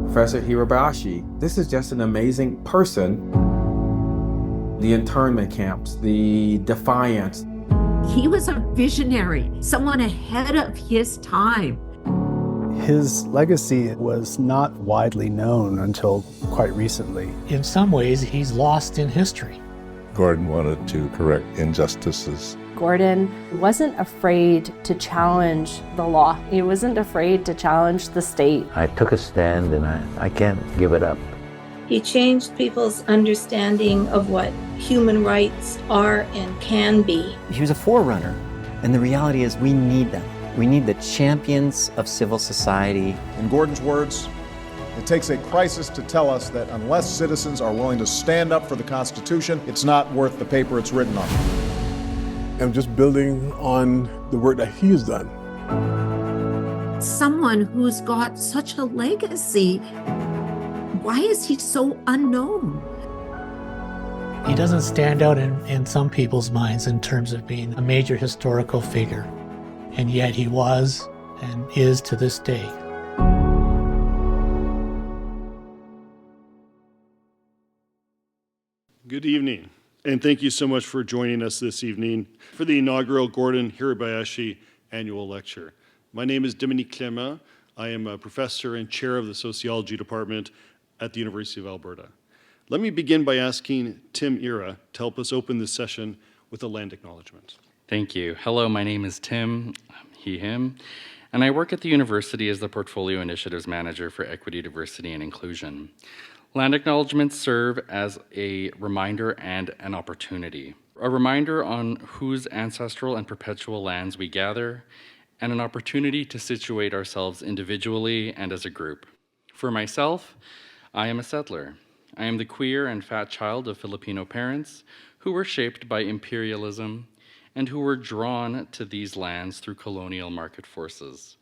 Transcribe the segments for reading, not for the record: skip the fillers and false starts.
Professor Hirabayashi. This is just an amazing person. The internment camps, the defiance. He was a visionary, someone ahead of his time. His legacy was not widely known until quite recently. In some ways, he's lost in history. Gordon wanted to correct injustices. Gordon wasn't afraid to challenge the law. He wasn't afraid to challenge the state. I took a stand and I can't give it up. He changed people's understanding of what human rights are and can be. He was a forerunner, and the reality is we need them. We need the champions of civil society. In Gordon's words, it takes a crisis to tell us that unless citizens are willing to stand up for the Constitution, it's not worth the paper it's written on. I'm just building on the work that he has done. Someone who's got such a legacy, why is he so unknown? He doesn't stand out in some people's minds in terms of being a major historical figure, and yet he was and is to this day. Good evening, and thank you so much for joining us this evening for the inaugural Gordon Hirabayashi Annual Lecture. My name is Dominique Clément. I am a professor and chair of the Sociology Department at the University of Alberta. Let me begin by asking Tim Ira to help us open this session with a land acknowledgement. Thank you. Hello, my name is Tim, he, him, and I work at the university as the Portfolio Initiatives Manager for Equity, Diversity, and Inclusion. Land acknowledgements serve as a reminder and an opportunity. A reminder on whose ancestral and perpetual lands we gather, and an opportunity to situate ourselves individually and as a group. For myself, I am a settler. I am the queer and fat child of Filipino parents who were shaped by imperialism and who were drawn to these lands through colonial market forces.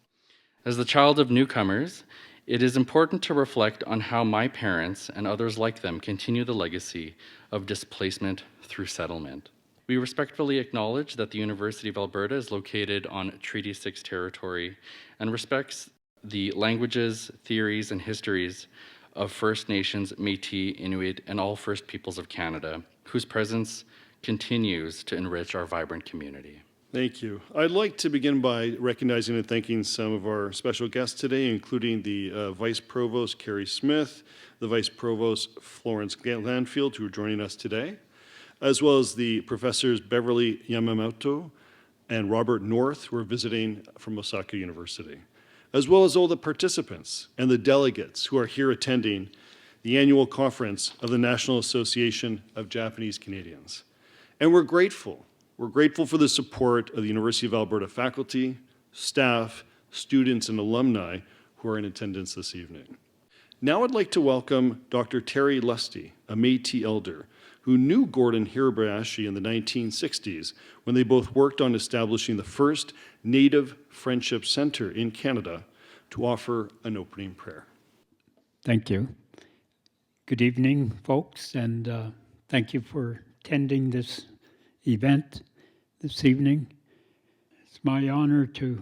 As the child of newcomers, it is important to reflect on how my parents and others like them continue the legacy of displacement through settlement. We respectfully acknowledge that the University of Alberta is located on Treaty 6 territory and respects the languages, theories, and histories of First Nations, Métis, Inuit, and all First Peoples of Canada, whose presence continues to enrich our vibrant community. Thank you. I'd like to begin by recognizing and thanking some of our special guests today, including the Vice-Provost, Carrie Smith, the Vice-Provost, Florence Landfield, who are joining us today, as well as the Professors Beverly Yamamoto and Robert North, who are visiting from Osaka University, as well as all the participants and the delegates who are here attending the annual conference of the National Association of Japanese Canadians. And we're grateful. We're grateful for the support of the University of Alberta faculty, staff, students, and alumni who are in attendance this evening. Now I'd like to welcome Dr. Terry Lusty, a Métis elder, who knew Gordon Hirabayashi in the 1960s when they both worked on establishing the first Native Friendship Center in Canada, to offer an opening prayer. Thank you. Good evening, folks, and thank you for attending this event this evening. It's my honor to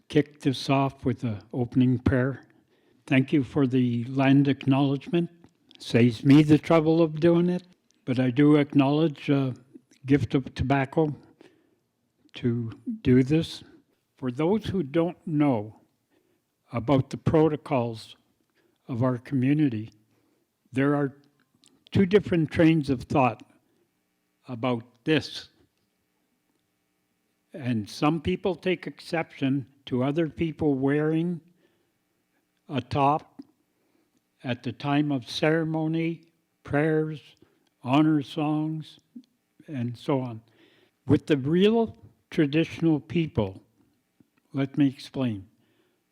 kick this off with an opening prayer. Thank you for the land acknowledgement. Saves me the trouble of doing it, but I do acknowledge a gift of tobacco to do this. For those who don't know about the protocols of our community, there are two different trains of thought about this. And some people take exception to other people wearing a top at the time of ceremony, prayers, honor songs, and so on. With the real traditional people, let me explain.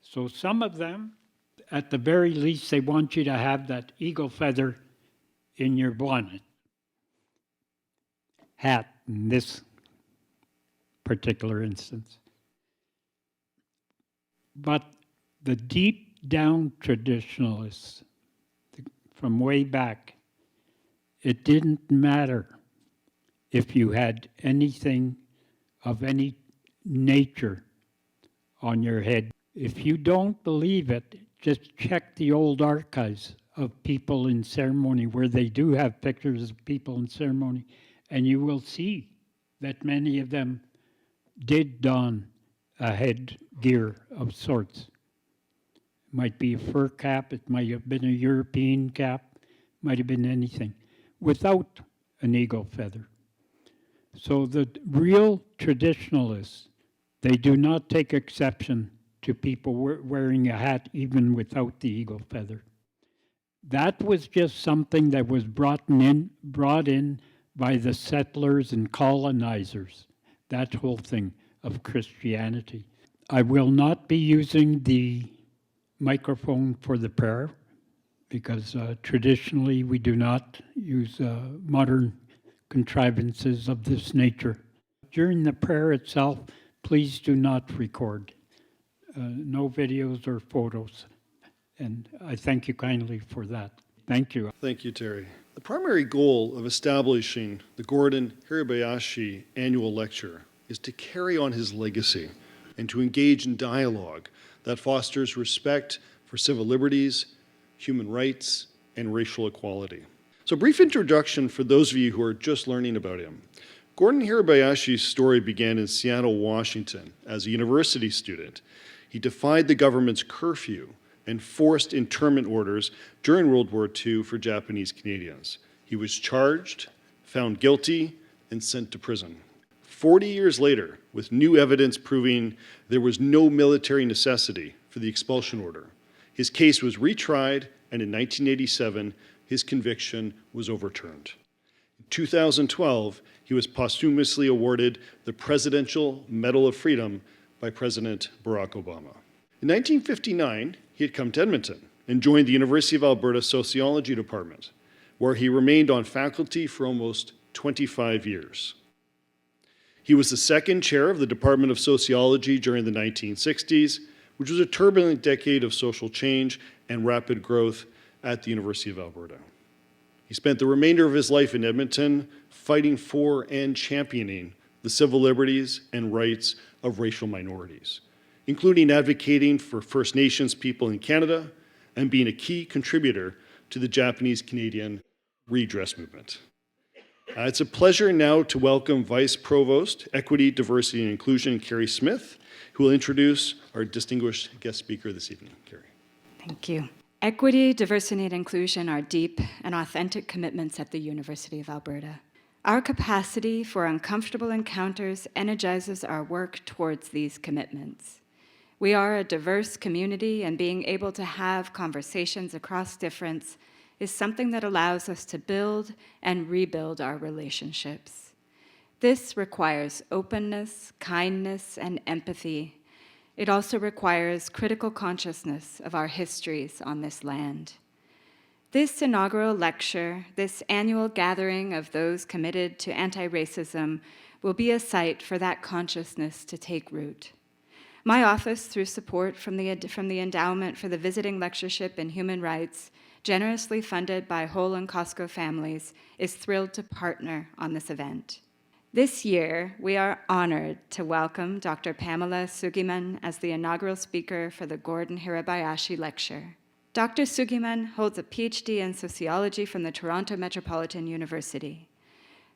So some of them, at the very least, they want you to have that eagle feather in your bonnet. Hat in this particular instance. But the deep down traditionalists from way back, it didn't matter if you had anything of any nature on your head. If you don't believe it, just check the old archives of people in ceremony where they do have pictures of people in ceremony, and you will see that many of them did don a headgear of sorts. It might be a fur cap, it might have been a European cap, might have been anything, without an eagle feather. So the real traditionalists, they do not take exception to people wearing a hat even without the eagle feather. That was just something that was brought in by the settlers and colonizers, that whole thing of Christianity. I will not be using the microphone for the prayer because traditionally we do not use modern contrivances of this nature. During the prayer itself, please do not record. No videos or photos. And I thank you kindly for that. Thank you. Thank you, Terry. The primary goal of establishing the Gordon Hirabayashi Annual Lecture is to carry on his legacy and to engage in dialogue that fosters respect for civil liberties, human rights, and racial equality. So a brief introduction for those of you who are just learning about him. Gordon Hirabayashi's story began in Seattle, Washington as a university student. He defied the government's curfew and forced internment orders during World War II for Japanese Canadians. He was charged, found guilty, and sent to prison. 40 years later, with new evidence proving there was no military necessity for the expulsion order, his case was retried, and in 1987, his conviction was overturned. In 2012, he was posthumously awarded the Presidential Medal of Freedom by President Barack Obama. In 1959, he had come to Edmonton and joined the University of Alberta Sociology Department, where he remained on faculty for almost 25 years. He was the second chair of the Department of Sociology during the 1960s, which was a turbulent decade of social change and rapid growth at the University of Alberta. He spent the remainder of his life in Edmonton fighting for and championing the civil liberties and rights of racial minorities, including advocating for First Nations people in Canada and being a key contributor to the Japanese-Canadian redress movement. It's a pleasure now to welcome Vice-Provost, Equity, Diversity, and Inclusion, Carrie Smith, who will introduce our distinguished guest speaker this evening. Carrie. Thank you. Equity, diversity, and inclusion are deep and authentic commitments at the University of Alberta. Our capacity for uncomfortable encounters energizes our work towards these commitments. We are a diverse community, and being able to have conversations across difference is something that allows us to build and rebuild our relationships. This requires openness, kindness, and empathy. It also requires critical consciousness of our histories on this land. This inaugural lecture, this annual gathering of those committed to anti-racism, will be a site for that consciousness to take root. My office, through support from the Endowment for the Visiting Lectureship in Human Rights, generously funded by Hole and Costco families, is thrilled to partner on this event. This year, we are honored to welcome Dr. Pamela Sugiman as the inaugural speaker for the Gordon Hirabayashi Lecture. Dr. Sugiman holds a PhD in sociology from the Toronto Metropolitan University.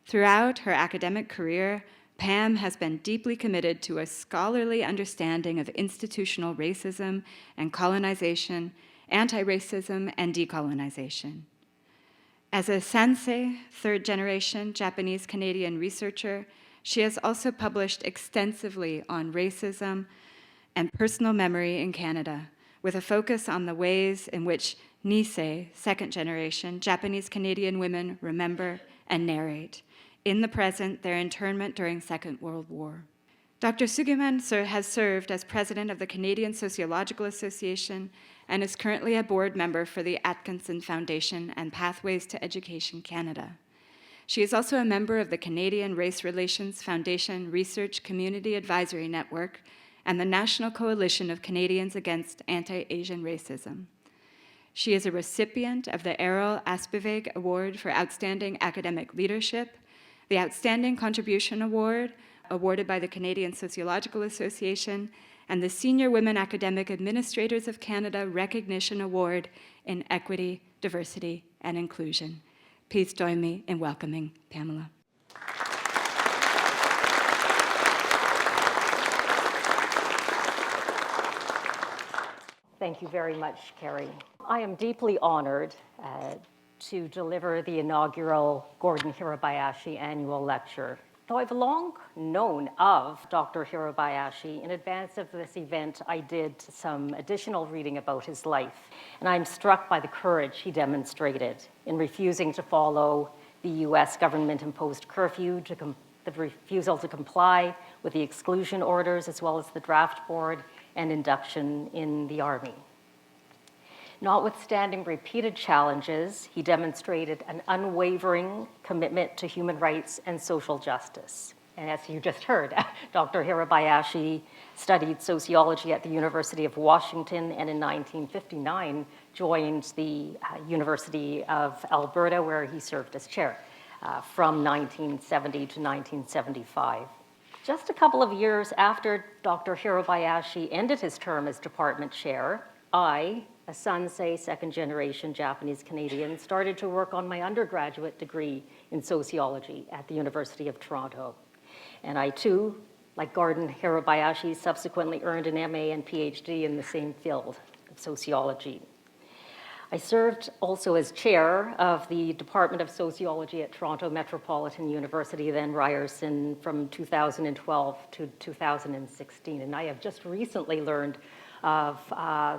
Throughout her academic career, Pam has been deeply committed to a scholarly understanding of institutional racism and colonization, anti-racism, and decolonization. As a Sansei, third-generation Japanese-Canadian researcher, she has also published extensively on racism and personal memory in Canada, with a focus on the ways in which Nisei, second-generation Japanese-Canadian women remember and narrate, in the present, their internment during Second World War. Dr. Sugiman has served as president of the Canadian Sociological Association and is currently a board member for the Atkinson Foundation and Pathways to Education Canada. She is also a member of the Canadian Race Relations Foundation Research Community Advisory Network and the National Coalition of Canadians Against Anti-Asian Racism. She is a recipient of the Errol Aspivig Award for Outstanding Academic Leadership, the Outstanding Contribution Award, awarded by the Canadian Sociological Association, and the Senior Women Academic Administrators of Canada Recognition Award in Equity, Diversity, and Inclusion. Please join me in welcoming Pamela. Thank you very much, Carrie. I am deeply honored to deliver the inaugural Gordon Hirabayashi Annual Lecture. Though I've long known of Dr. Hirabayashi, in advance of this event, I did some additional reading about his life, and I'm struck by the courage he demonstrated in refusing to follow the US government-imposed curfew, the refusal to comply with the exclusion orders, as well as the draft board and induction in the Army. Notwithstanding repeated challenges, he demonstrated an unwavering commitment to human rights and social justice. And as you just heard, Dr. Hirabayashi studied sociology at the University of Washington, and in 1959 joined the University of Alberta, where he served as chair from 1970 to 1975. Just a couple of years after Dr. Hirabayashi ended his term as department chair, I, a Sansei second-generation Japanese Canadian, started to work on my undergraduate degree in sociology at the University of Toronto. And I too, like Gordon Hirabayashi, subsequently earned an MA and PhD in the same field of sociology. I served also as chair of the Department of Sociology at Toronto Metropolitan University, then Ryerson, from 2012 to 2016. And I have just recently learned of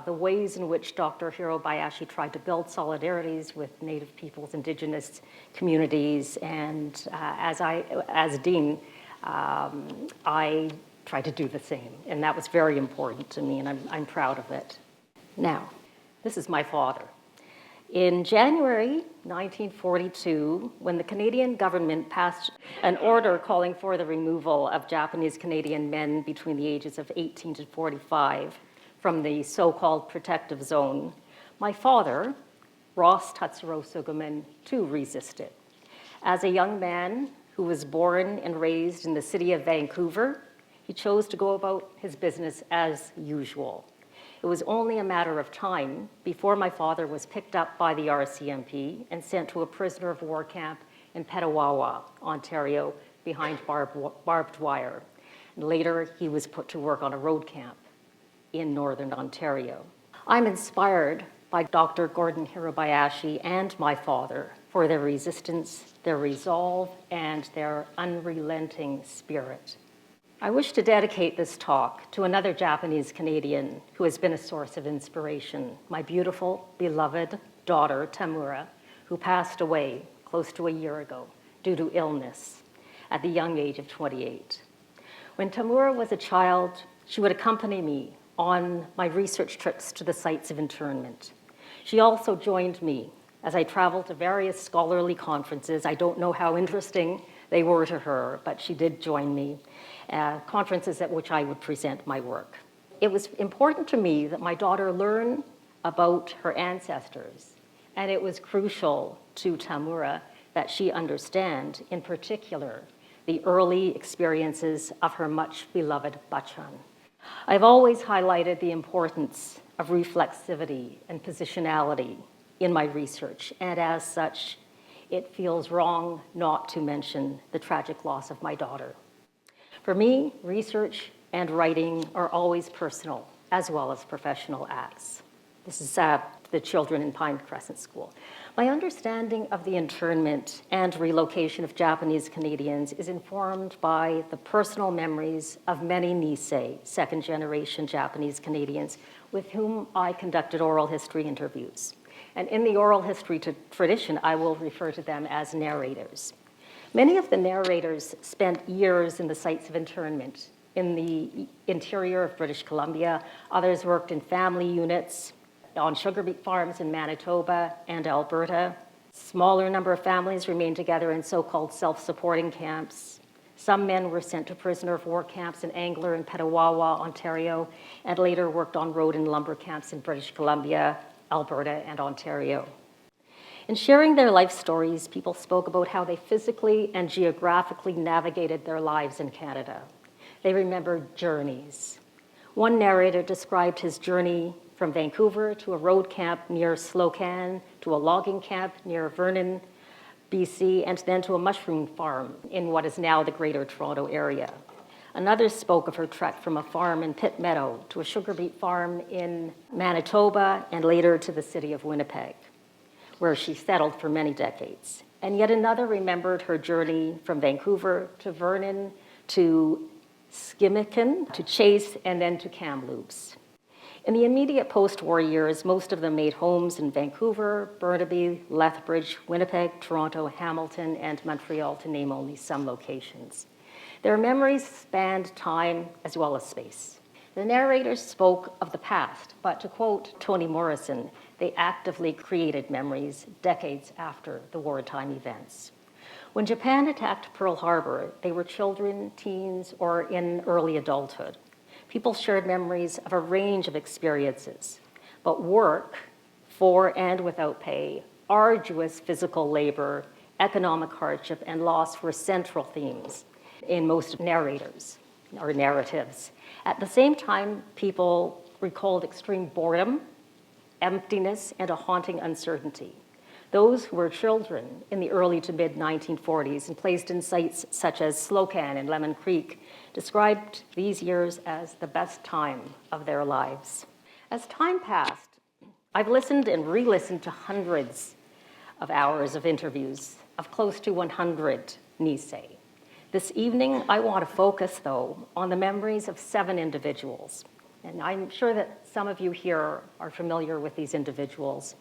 the ways in which Dr. Hirabayashi tried to build solidarities with Native peoples, Indigenous communities, and as dean, I tried to do the same. And that was very important to me, and I'm proud of it. Now, this is my father. In January 1942, when the Canadian government passed an order calling for the removal of Japanese Canadian men between the ages of 18 to 45 from the so-called protective zone, my father, Ross Tatsuro Sugiman, too resisted. As a young man who was born and raised in the city of Vancouver, he chose to go about his business as usual. It was only a matter of time before my father was picked up by the RCMP and sent to a prisoner of war camp in Petawawa, Ontario, behind barbed wire. And later, he was put to work on a road camp in Northern Ontario. I'm inspired by Dr. Gordon Hirabayashi and my father for their resistance, their resolve, and their unrelenting spirit. I wish to dedicate this talk to another Japanese Canadian who has been a source of inspiration, my beautiful, beloved daughter, Tamura, who passed away close to a year ago due to illness at the young age of 28. When Tamura was a child, she would accompany me on my research trips to the sites of internment. She also joined me as I traveled to various scholarly conferences. I don't know how interesting they were to her, but she did join me, conferences at which I would present my work. It was important to me that my daughter learn about her ancestors, and it was crucial to Tamura that she understand, in particular, the early experiences of her much beloved Bachan. I've always highlighted the importance of reflexivity and positionality in my research, and as such, it feels wrong not to mention the tragic loss of my daughter. For me, research and writing are always personal as well as professional acts. This is the children in Pine Crescent School. My understanding of the internment and relocation of Japanese Canadians is informed by the personal memories of many Nisei, second-generation Japanese Canadians, with whom I conducted oral history interviews. And in the oral history tradition, I will refer to them as narrators. Many of the narrators spent years in the sites of internment in the interior of British Columbia. Others worked in family units on sugar beet farms in Manitoba and Alberta. Smaller number of families remained together in so-called self-supporting camps. Some men were sent to prisoner of war camps in Angler and Petawawa, Ontario, and later worked on road and lumber camps in British Columbia, Alberta, and Ontario. In sharing their life stories, people spoke about how they physically and geographically navigated their lives in Canada. They remembered journeys, One narrator described his journey from Vancouver to a road camp near Slocan, to a logging camp near Vernon, BC, and then to a mushroom farm in what is now the Greater Toronto Area. Another spoke of her trek from a farm in Pitt Meadow to a sugar beet farm in Manitoba, and later to the city of Winnipeg, where she settled for many decades. And yet another remembered her journey from Vancouver to Vernon, to Skimikin, to Chase, and then to Kamloops. In the immediate post-war years, most of them made homes in Vancouver, Burnaby, Lethbridge, Winnipeg, Toronto, Hamilton, and Montreal, to name only some locations. Their memories spanned time as well as space. The narrators spoke of the past, but to quote Toni Morrison, they actively created memories decades after the wartime events. When Japan attacked Pearl Harbor, they were children, teens, or in early adulthood. People shared memories of a range of experiences, but work, for and without pay, arduous physical labor, economic hardship, and loss were central themes in most narrators or narratives. At the same time, people recalled extreme boredom, emptiness, and a haunting uncertainty. Those who were children in the early to mid-1940s and placed in sites such as Slocan and Lemon Creek described these years as the best time of their lives. As time passed, I've listened and re-listened to hundreds of hours of interviews of close to 100 Nisei. This evening, I want to focus, though, on the memories of 7 individuals. And I'm sure that some of you here are familiar with these individuals.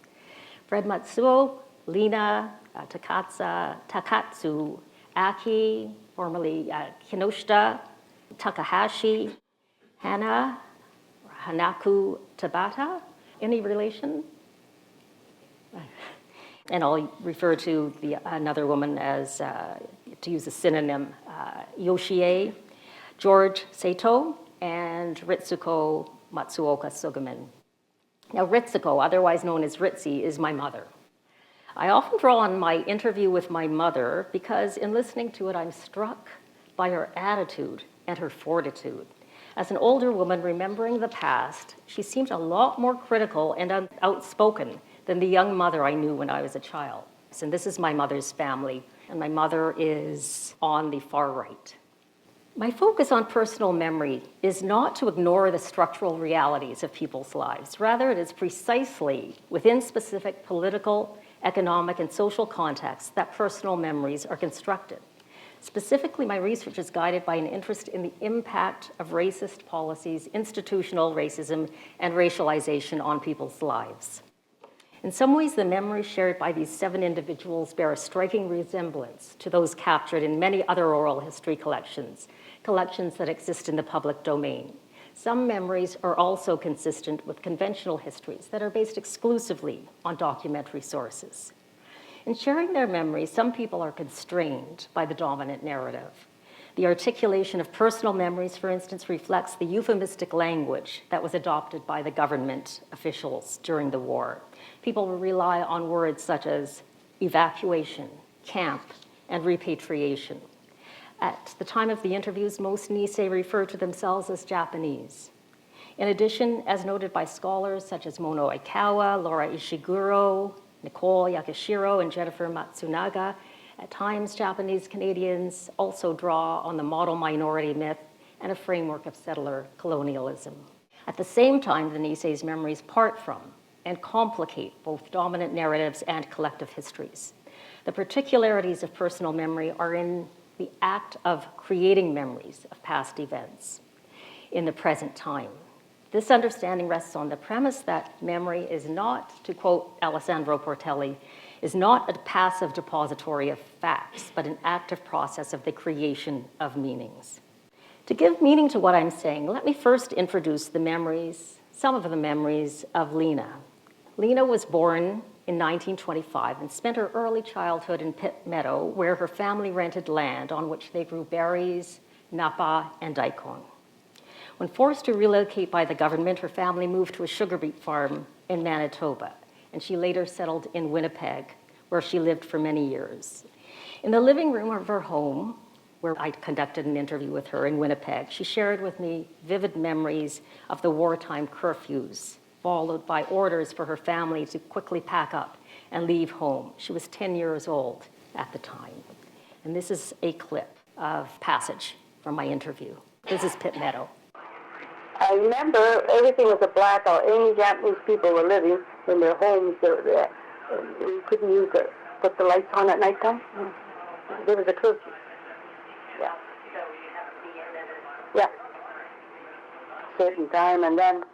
Fred Matsuo, Lina, Takatsu, Aki, formerly Kinoshita, Takahashi, Hana, Hanaku Tabata. Any relation? And I'll refer to another woman as, to use a synonym, Yoshie, George Sato, and Ritsuko Matsuoka Sugiman. Now, Ritsuko, otherwise known as Ritzy, is my mother. I often draw on my interview with my mother because in listening to it, I'm struck by her attitude and her fortitude. As an older woman remembering the past, she seemed a lot more critical and outspoken than the young mother I knew when I was a child. And this is my mother's family, and my mother is on the far right. My focus on personal memory is not to ignore the structural realities of people's lives. Rather, it is precisely within specific political, economic, and social contexts that personal memories are constructed. Specifically, my research is guided by an interest in the impact of racist policies, institutional racism, and racialization on people's lives. In some ways, the memories shared by these 7 individuals bear a striking resemblance to those captured in many other oral history collections that exist in the public domain. Some memories are also consistent with conventional histories that are based exclusively on documentary sources. In sharing their memories, some people are constrained by the dominant narrative. The articulation of personal memories, for instance, reflects the euphemistic language that was adopted by the government officials during the war. People will rely on words such as evacuation, camp, and repatriation. At the time of the interviews, most Nisei refer to themselves as Japanese. In addition, as noted by scholars such as Mono Aikawa, Laura Ishiguro, Nicole Yakashiro, and Jennifer Matsunaga, at times Japanese Canadians also draw on the model minority myth and a framework of settler colonialism. At the same time, the Nisei's memories part from and complicate both dominant narratives and collective histories. The particularities of personal memory are in the act of creating memories of past events in the present time. This understanding rests on the premise that memory is not, to quote Alessandro Portelli, is not a passive depository of facts, but an active process of the creation of meanings. To give meaning to what I'm saying, let me first introduce the memories, some of the memories of Lina. Lina was born in 1925 and spent her early childhood in Pitt Meadow, where her family rented land on which they grew berries, napa, and daikon. When forced to relocate by the government, her family moved to a sugar beet farm in Manitoba, and she later settled in Winnipeg, where she lived for many years. In the living room of her home, where I conducted an interview with her in Winnipeg. She shared with me vivid memories of the wartime curfews, followed by orders for her family to quickly pack up and leave home. She was 10 years old at the time. And this is a clip of passage from my interview. This is Pitt Meadow. I remember everything was a blackout. Any Japanese people were living in their homes. We couldn't put the lights on at nighttime. There was a curfew. Yeah. Yeah. Certain time, and then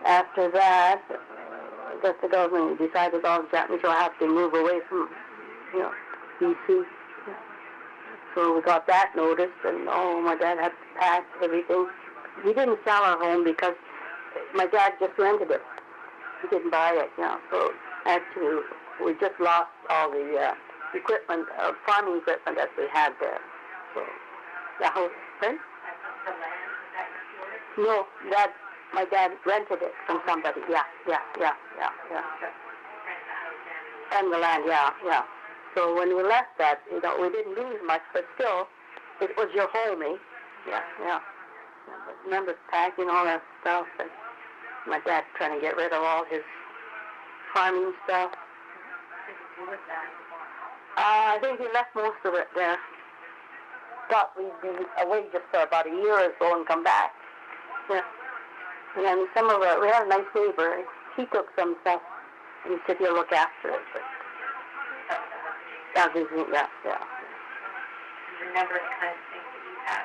after that, I guess the government decided all the Japanese will have to move away from, BC. So we got that notice, and my dad had to pack everything. We didn't sell our home because my dad just rented it. He didn't buy it, So actually, we just lost all the equipment, farming equipment that we had there. So the house, right? No, my dad rented it from somebody. Yeah. And the land, yeah. So when we left that, we didn't lose much, but still, it was your home, eh? Yeah. But remember packing all that stuff, and my dad trying to get rid of all his farming stuff. I think he left most of it there. Thought we'd be away just for about a year or so and come back. Yeah. And then we had a nice neighbor. He took some stuff and he said he'll look after it. But yeah. Do you remember the kind of things that you had?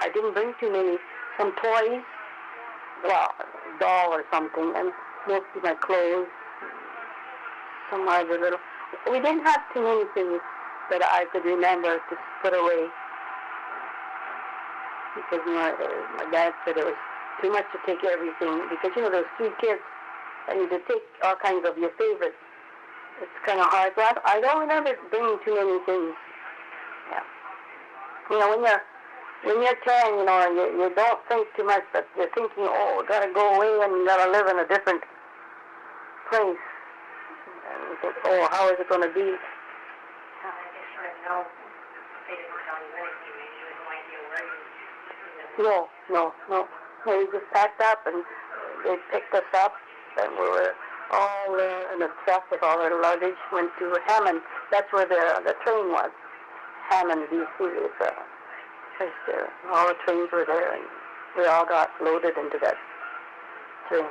I didn't bring too many. Some toys, a doll or something, and mostly my clothes. Some other little. We didn't have too many things that I could remember to put away, because my dad said it was too much to take everything. Because there's 3 kids, and to take all kinds of your favorites, it's kind of hard. So I don't remember bringing too many things. Yeah. When you're 10, you don't think too much, but you're thinking, we gotta go away and we gotta live in a different place. And you think, how is it gonna be? I guess you didn't know. They didn't tell you anything. You had no idea where you No. We just packed up and they picked us up, and we were all in a truck with all our luggage, went to Hammond. That's where the train was. Hammond, BC is a place there. All the trains were there, and we all got loaded into that train.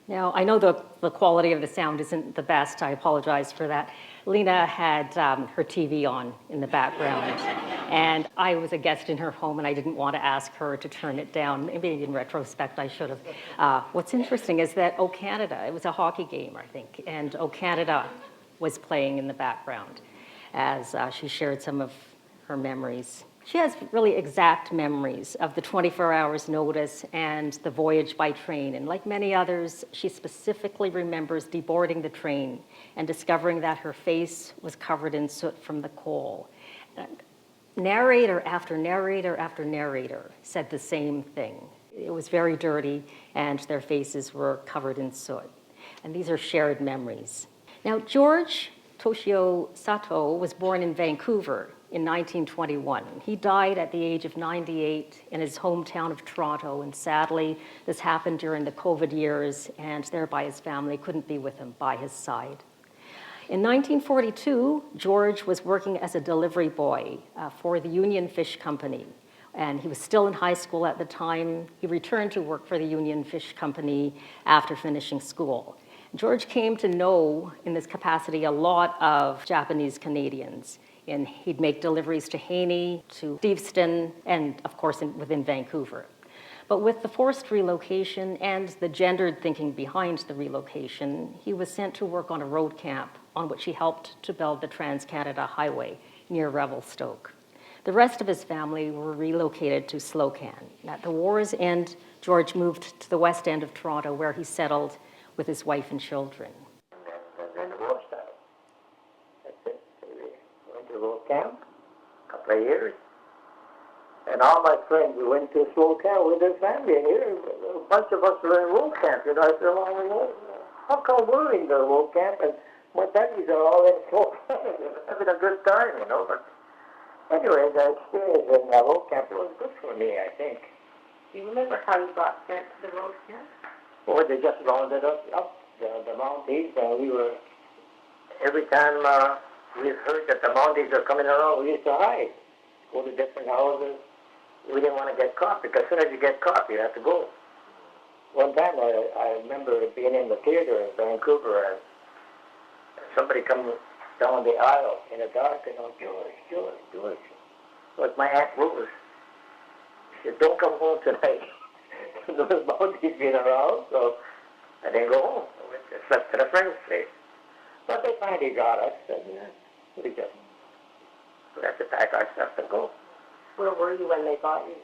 Now, I know the quality of the sound isn't the best. I apologize for that. Lena had her TV on in the background, and I was a guest in her home, and I didn't want to ask her to turn it down. Maybe in retrospect, I should have. What's interesting is that O Canada, it was a hockey game, I think, and O Canada was playing in the background as she shared some of her memories. She has really exact memories of the 24 hours notice and the voyage by train. And like many others, she specifically remembers deboarding the train and discovering that her face was covered in soot from the coal. Narrator after narrator after narrator said the same thing. It was very dirty and their faces were covered in soot. And these are shared memories. Now, George Toshio Sato was born in Vancouver in 1921. He died at the age of 98 in his hometown of Toronto, and sadly, this happened during the COVID years, and thereby his family couldn't be with him by his side. In 1942, George was working as a delivery boy for the Union Fish Company, and he was still in high school at the time. He returned to work for the Union Fish Company after finishing school. George came to know, in this capacity, a lot of Japanese Canadians. And he'd make deliveries to Haney, to Steveston, and of course within Vancouver. But with the forced relocation and the gendered thinking behind the relocation, he was sent to work on a road camp on which he helped to build the Trans-Canada Highway near Revelstoke. The rest of his family were relocated to Slocan. At the war's end, George moved to the west end of Toronto, where he settled with his wife and children. Then the war started. That's it. We went to a little camp, a couple of years. And all my friends, we went to a slow camp with their family. And here, a bunch of us were in road camp. I said, how come we're in the road camp and My buddies are all in school. Having a good time, you know. But anyway, the experience in the road camp was good for me, I think. Do you remember how you got sent to the road camp? Well, they just rounded us up the Mounties, and we were, every time we heard that the Mounties were coming around, we used to hide, go to different houses. We didn't want to get caught, because as soon as you get caught, you have to go. One time, I remember being in the theater in Vancouver, and somebody come down the aisle in the dark, and I'm, George. So it's my Aunt Rose. She said, don't come home tonight. There was Mounties being around, so I didn't go home. I slept at a friend's place. But they finally got us, and we had to pack our stuff and go. Where were you when they got you?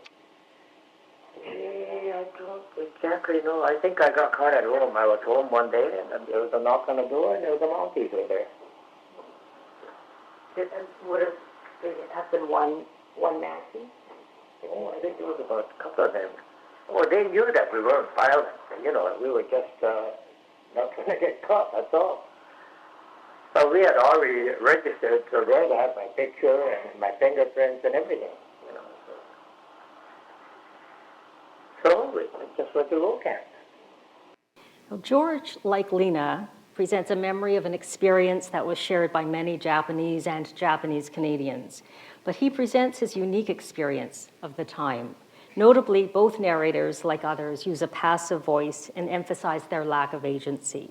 I don't exactly know. I think I got caught at home. I was home one day, and there was a knock on the door, and there was a Mounties over there. Would it have been one Nazi? Oh, I think there was about a couple of them. Oh, they knew that we weren't violent. You know, we were just not trying to get caught, that's all. But we had already registered, so they had to have my picture and my fingerprints and everything. You know. So we just went to road camp. Well, George, like Lena, presents a memory of an experience that was shared by many Japanese and Japanese Canadians. But he presents his unique experience of the time. Notably, both narrators, like others, use a passive voice and emphasize their lack of agency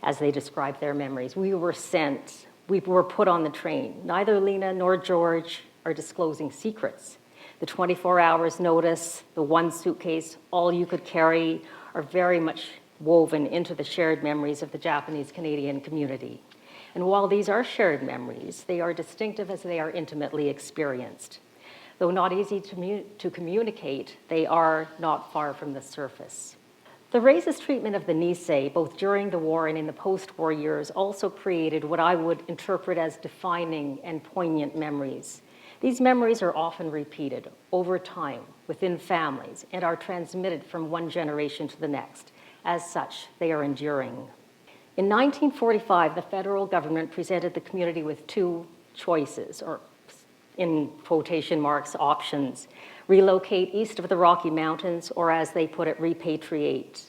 as they describe their memories. We were sent, we were put on the train. Neither Lena nor George are disclosing secrets. The 24 hours notice, the one suitcase, all you could carry are very much woven into the shared memories of the Japanese-Canadian community. And while these are shared memories, they are distinctive as they are intimately experienced. Though not easy to communicate, they are not far from the surface. The racist treatment of the Nisei, both during the war and in the post-war years, also created what I would interpret as defining and poignant memories. These memories are often repeated over time within families and are transmitted from one generation to the next. As such, they are enduring. In 1945, the federal government presented the community with two choices, or in quotation marks, options: relocate east of the Rocky Mountains, or as they put it, repatriate,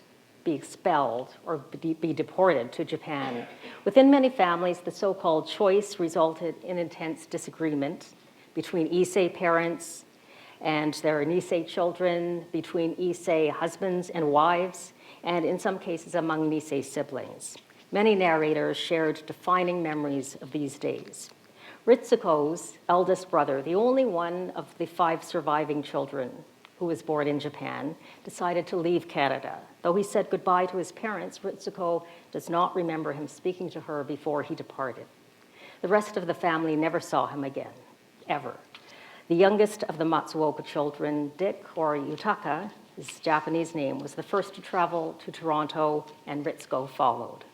be expelled, or be deported to Japan. Within many families, the so-called choice resulted in intense disagreement between Issei parents and their Nisei children, between Issei husbands and wives, and in some cases among Nisei siblings. Many narrators shared defining memories of these days. Ritsuko's eldest brother, the only one of the 5 surviving children who was born in Japan, decided to leave Canada. Though he said goodbye to his parents, Ritsuko does not remember him speaking to her before he departed. The rest of the family never saw him again, ever. The youngest of the Matsuoka children, Dick, or Yutaka, his Japanese name, was the first to travel to Toronto, and Ritsuko followed.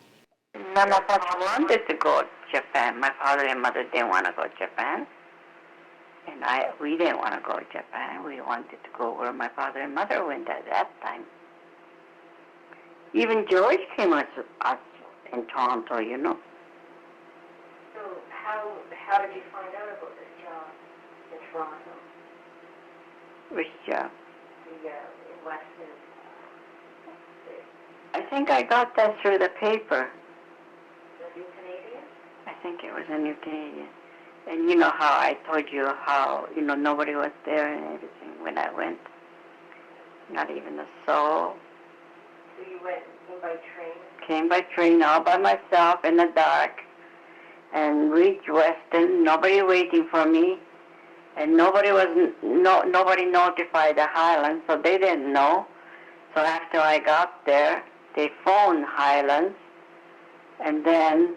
None of us wanted to go to Japan. My father and mother didn't want to go to Japan. And we didn't want to go to Japan. We wanted to go where my father and mother went at that time. Even George came us in Toronto, you know. So how did you find out about this job in Toronto? Which job? In Weston. I think I got that through the paper. The New Canadian? I think it was a New Canadian. And you know how I told you how, nobody was there and everything when I went. Not even a soul. So you came by train? Came by train all by myself in the dark and reached Weston, nobody waiting for me. And nobody notified the Highlands, so they didn't know. So after I got there, they phoned Highlands, and then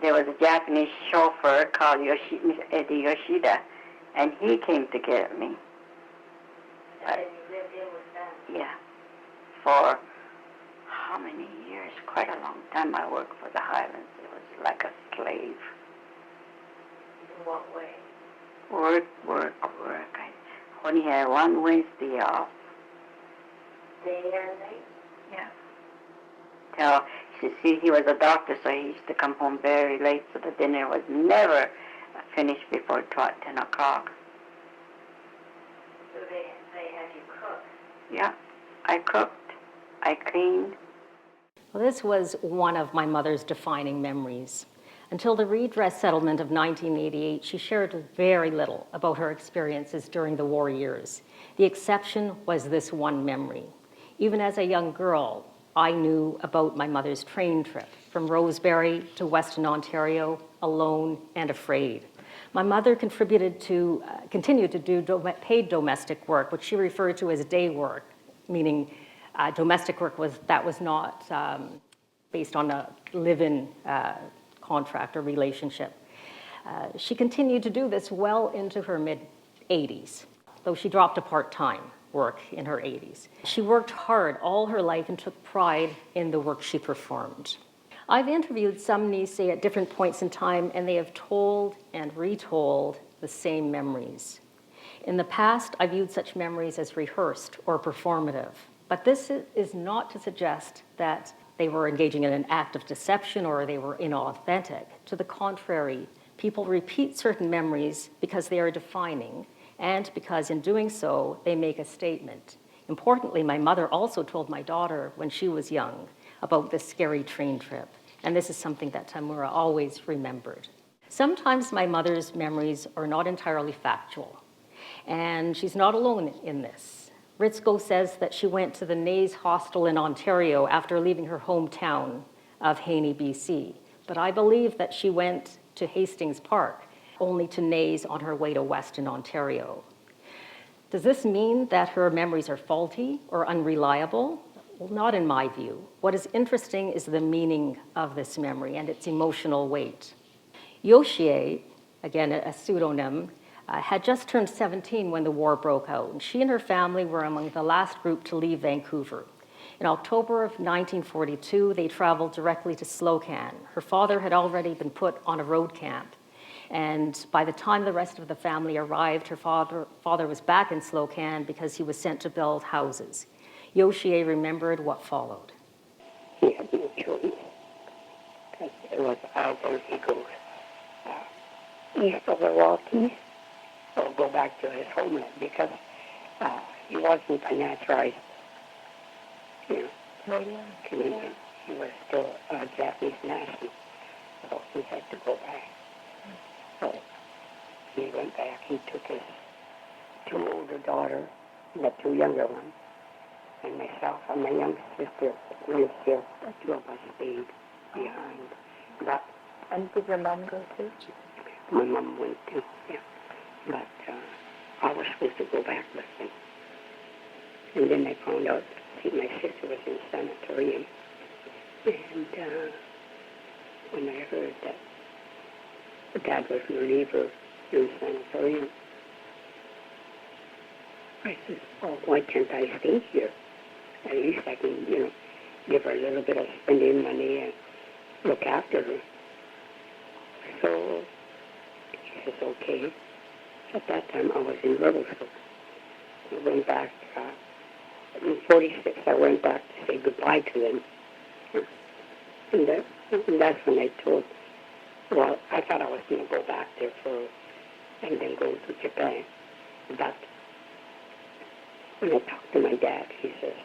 there was a Japanese chauffeur called Eddie Yoshida, and he came to get me. And then you lived in with them? Yeah. For how many years? Quite a long time I worked for the Highlands. It was like a slave. In what way? Work. I only had one Wednesday off. Day and night? Yeah. Till See, he was a doctor, so he used to come home very late, so the dinner was never finished before 10 o'clock. So they had you cook? Yeah, I cooked, I cleaned. Well, this was one of my mother's defining memories. Until the redress settlement of 1988, she shared very little about her experiences during the war years. The exception was this one memory. Even as a young girl, I knew about my mother's train trip from Rosebery to Western Ontario, alone and afraid. My mother continued to do paid domestic work, which she referred to as day work, meaning domestic work was not based on a live-in contract or relationship. She continued to do this well into her mid-80s, though she dropped to part-time work in her 80s. She worked hard all her life and took pride in the work she performed. I've interviewed some Nisei at different points in time, and they have told and retold the same memories. In the past, I viewed such memories as rehearsed or performative, but this is not to suggest that they were engaging in an act of deception or they were inauthentic. To the contrary, people repeat certain memories because they are defining and because in doing so, they make a statement. Importantly, my mother also told my daughter when she was young about this scary train trip, and this is something that Tamura always remembered. Sometimes my mother's memories are not entirely factual, and she's not alone in this. Ritzko says that she went to the Nays Hostel in Ontario after leaving her hometown of Haney, BC, but I believe that she went to Hastings Park, only to Nays on her way to Western Ontario. Does this mean that her memories are faulty or unreliable? Well, not in my view. What is interesting is the meaning of this memory and its emotional weight. Yoshie, again a pseudonym, had just turned 17 when the war broke out, and she and her family were among the last group to leave Vancouver. In October of 1942, they traveled directly to Slocan. Her father had already been put on a road camp, and by the time the rest of the family arrived, her father was back in Slocan because he was sent to build houses. Yoshie remembered what followed. He had no choice, because it was either he goes east of the Rockies or go back to his homeland, because he wasn't a naturalized Canadian. He was still a Japanese national, so he had to go back. So he went back. He took his 2 older daughters and the 2 younger ones, and myself and my young sister. We still, the 2 of us stayed behind. But and did your mom go too? My mom went too. Yeah. But I was supposed to go back with them, and then I found out that my sister was in a sanatorium, and when I heard that Dad was in labor in a sanatorium, I said, oh, why can't I stay here? At least I can, give her a little bit of spending money and look after her. So he says, okay. At that time, I was in Revelstoke. I went back, in 46, I went back to say goodbye to them. And that's when I told, well, I thought I was going to go back there and then go to Japan. But when I talked to my dad, he says,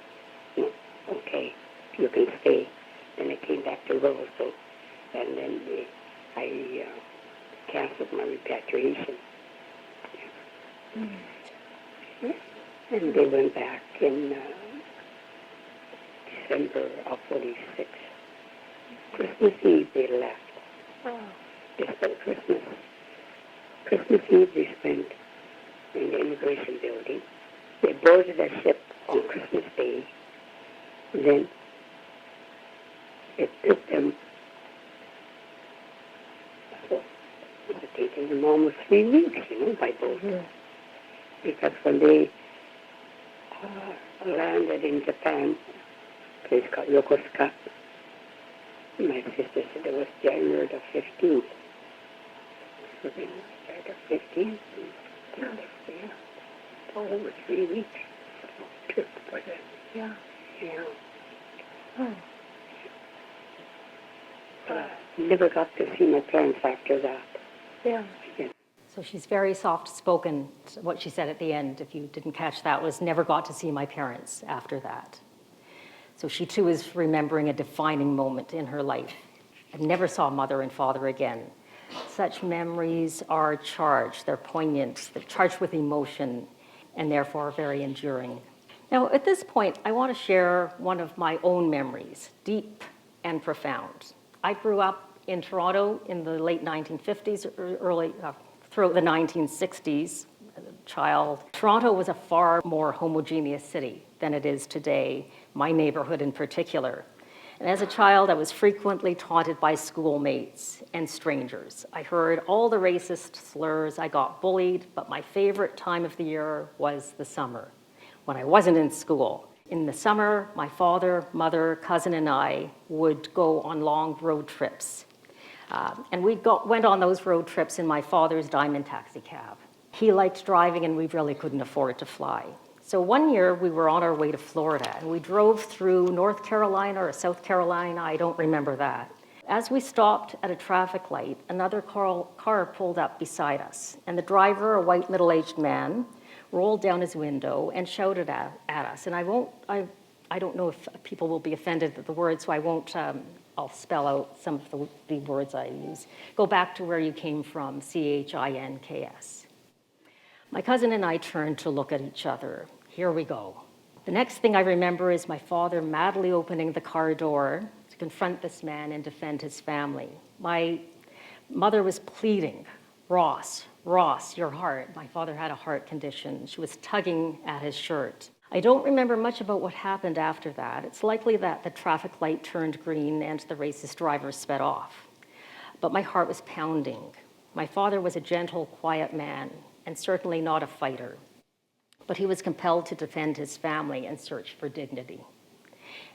no, okay, you can stay. Then I came back to Revelstoke, and then I canceled my repatriation. And they went back in December of 46. Christmas Eve they left. Oh. They spent Christmas Eve they spent in the immigration building. They boarded a ship on Christmas Day. Then it took them, it was taking them almost 3 weeks, by boat. Mm-hmm. Because when they landed in Japan, a place called Yokosuka, my sister said it was January the 15th. So they January the 15th, over 3 weeks trip for them. Yeah. Yeah. Oh. never got to see my parents after that. Yeah. So she's very soft-spoken. What she said at the end, if you didn't catch that, was never got to see my parents after that. So she too is remembering a defining moment in her life. I never saw mother and father again. Such memories are charged, they're poignant, they're charged with emotion, and therefore very enduring. Now, at this point, I want to share one of my own memories, deep and profound. I grew up in Toronto in the late 1950s, early, throughout the 1960s, as a child. Toronto was a far more homogeneous city than it is today, my neighborhood in particular. And as a child, I was frequently taunted by schoolmates and strangers. I heard all the racist slurs, I got bullied, but my favorite time of the year was the summer, when I wasn't in school. In the summer, my father, mother, cousin, and I would go on long road trips. And we went on those road trips in my father's diamond taxi cab. He liked driving, and we really couldn't afford to fly. So one year, we were on our way to Florida, and we drove through North Carolina or South Carolina, I don't remember that. As we stopped at a traffic light, another car pulled up beside us, and the driver, a white middle-aged man, rolled down his window and shouted at us. And I don't know if people will be offended at the words, so I won't, I'll spell out some of the words I use. Go back to where you came from, CHINKS. My cousin and I turned to look at each other. Here we go. The next thing I remember is my father madly opening the car door to confront this man and defend his family. My mother was pleading, Ross, your heart. My father had a heart condition. She was tugging at his shirt. I don't remember much about what happened after that. It's likely that the traffic light turned green and the racist driver sped off. But my heart was pounding. My father was a gentle, quiet man, and certainly not a fighter. But he was compelled to defend his family and search for dignity.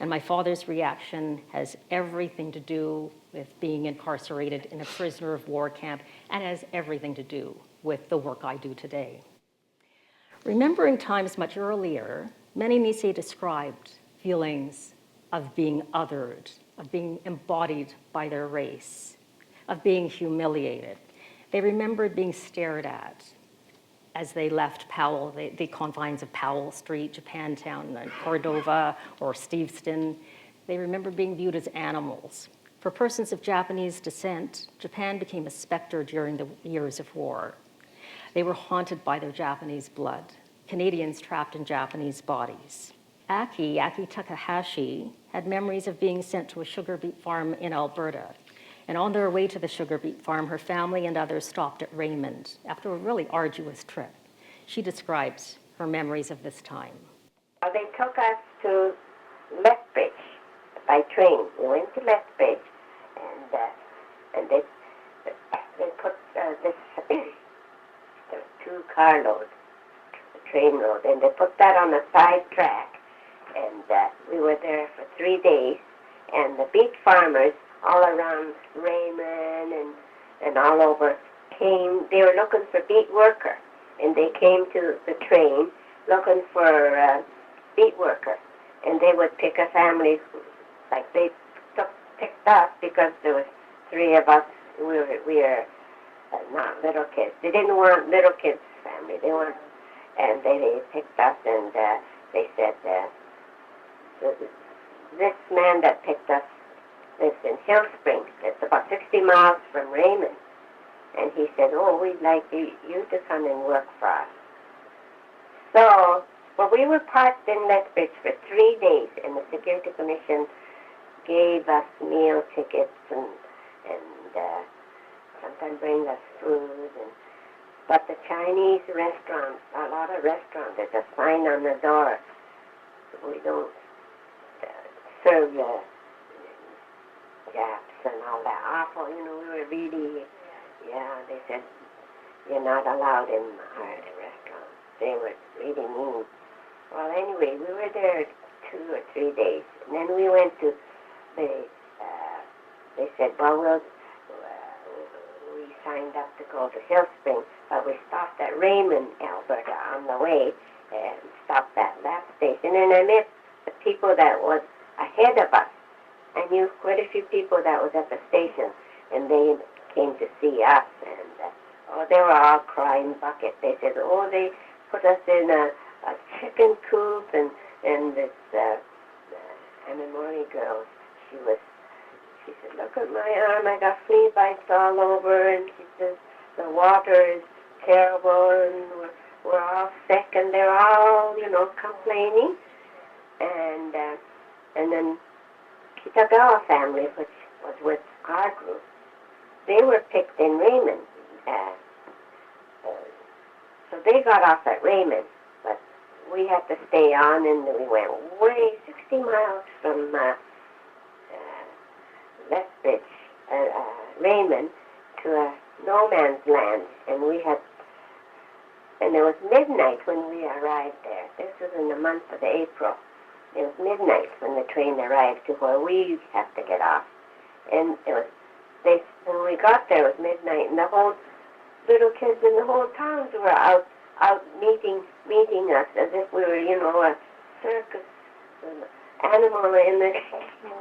And my father's reaction has everything to do with being incarcerated in a prisoner of war camp, and has everything to do with the work I do today. Remembering times much earlier, many Nisei described feelings of being othered, of being embodied by their race, of being humiliated. They remembered being stared at as they left Powell, the confines of Powell Street, Japantown, and Cordova, or Steveston. They remember being viewed as animals. For persons of Japanese descent, Japan became a specter during the years of war. They were haunted by their Japanese blood, Canadians trapped in Japanese bodies. Aki Takahashi, had memories of being sent to a sugar beet farm in Alberta. And on their way to the sugar beet farm, her family and others stopped at Raymond after a really arduous trip. She describes her memories of this time. They took us to Lethbridge by train. We went to Lethbridge, and they put this two carload train road, and they put that on a side track, and we were there for 3 days, and the beet farmers all around Raymond and all over came. They were looking for beet worker, and they came to the train looking for beet worker, and they would pick a family, like they picked us because there was 3 of us. We were not little kids. They didn't want little kids' family. They wanted, and they picked us, and they said this man that picked us lives in Hill Springs. It's about 60 miles from Raymond. And he said, oh, we'd like you to come and work for us. So, well, we were parked in Lethbridge for 3 days, and the Security Commission gave us meal tickets and sometimes bring us food. But the Chinese restaurants, a lot of restaurants, there's a sign on the door. We don't serve the Japs and all that awful, we were really, they said, you're not allowed in our restaurant. They were really mean. Well, anyway, we were there 2 or 3 days, and then we went to, they said, well, we signed up to go to Hill Springs, but we stopped at Raymond, Alberta on the way, and stopped at that station, and I met the people that was ahead of us. I knew quite a few people that was at the station, and they came to see us, and they were all crying bucket. They said, they put us in a chicken coop, and this Anamori girl, she said, look at my arm, I got flea bites all over, and she says, the water is terrible, and we're all sick, and they're all, complaining. And then Kitagawa family, which was with our group, they were picked in Raymond. So they got off at Raymond, but we had to stay on, and we went way 60 miles from Lethbridge, Raymond, to a no man's land, and it was midnight when we arrived there. This was in the month of April. It was midnight when the train arrived to where we had to get off, and when we got there, it was midnight, and the whole little kids in the whole towns were out meeting us as if we were, a circus animal, and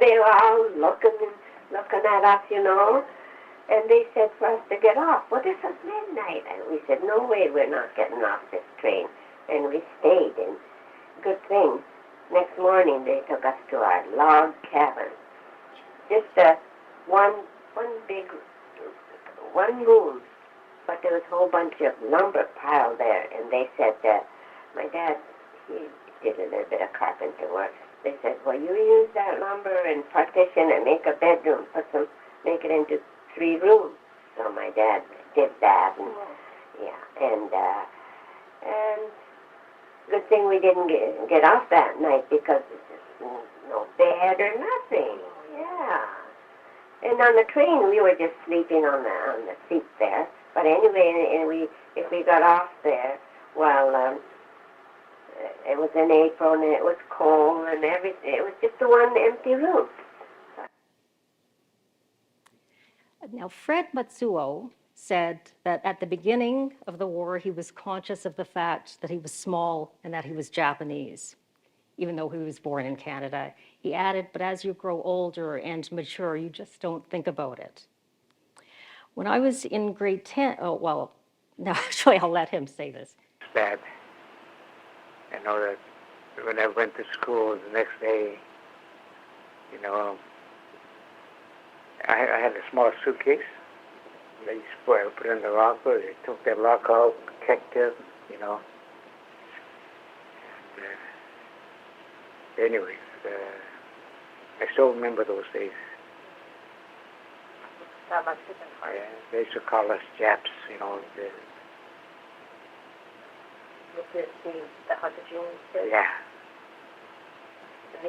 they were all looking at us, and they said for us to get off. Well, this was midnight, and we said, no way, we're not getting off this train, and we stayed, and good thing. Next morning, they took us to our log cabin, just one room, but there was a whole bunch of lumber piled there, and they said that my dad, he did a little bit of carpenter work. They said, well, you use that lumber and partition and make a bedroom, make it into 3 rooms. So my dad did that, and good thing we didn't get off that night, because there's no bed or nothing. Yeah. And on the train, we were just sleeping on the seat there. But anyway, if we got off there, well, it was in April, and it was cold, and everything. It was just the one empty room. Now, Fred Matsuo said that at the beginning of the war, he was conscious of the fact that he was small and that he was Japanese, even though he was born in Canada. He added, but as you grow older and mature, you just don't think about it. When I was in grade 10, no, actually, I'll let him say this. It's bad. I know that when I went to school the next day, I had a small suitcase. They used to put it in the locker. They took that lock out, kicked it, Anyways, I still remember those days. That must have been hard. Yeah, they used to call us Japs, The Hakajun kids? Yeah.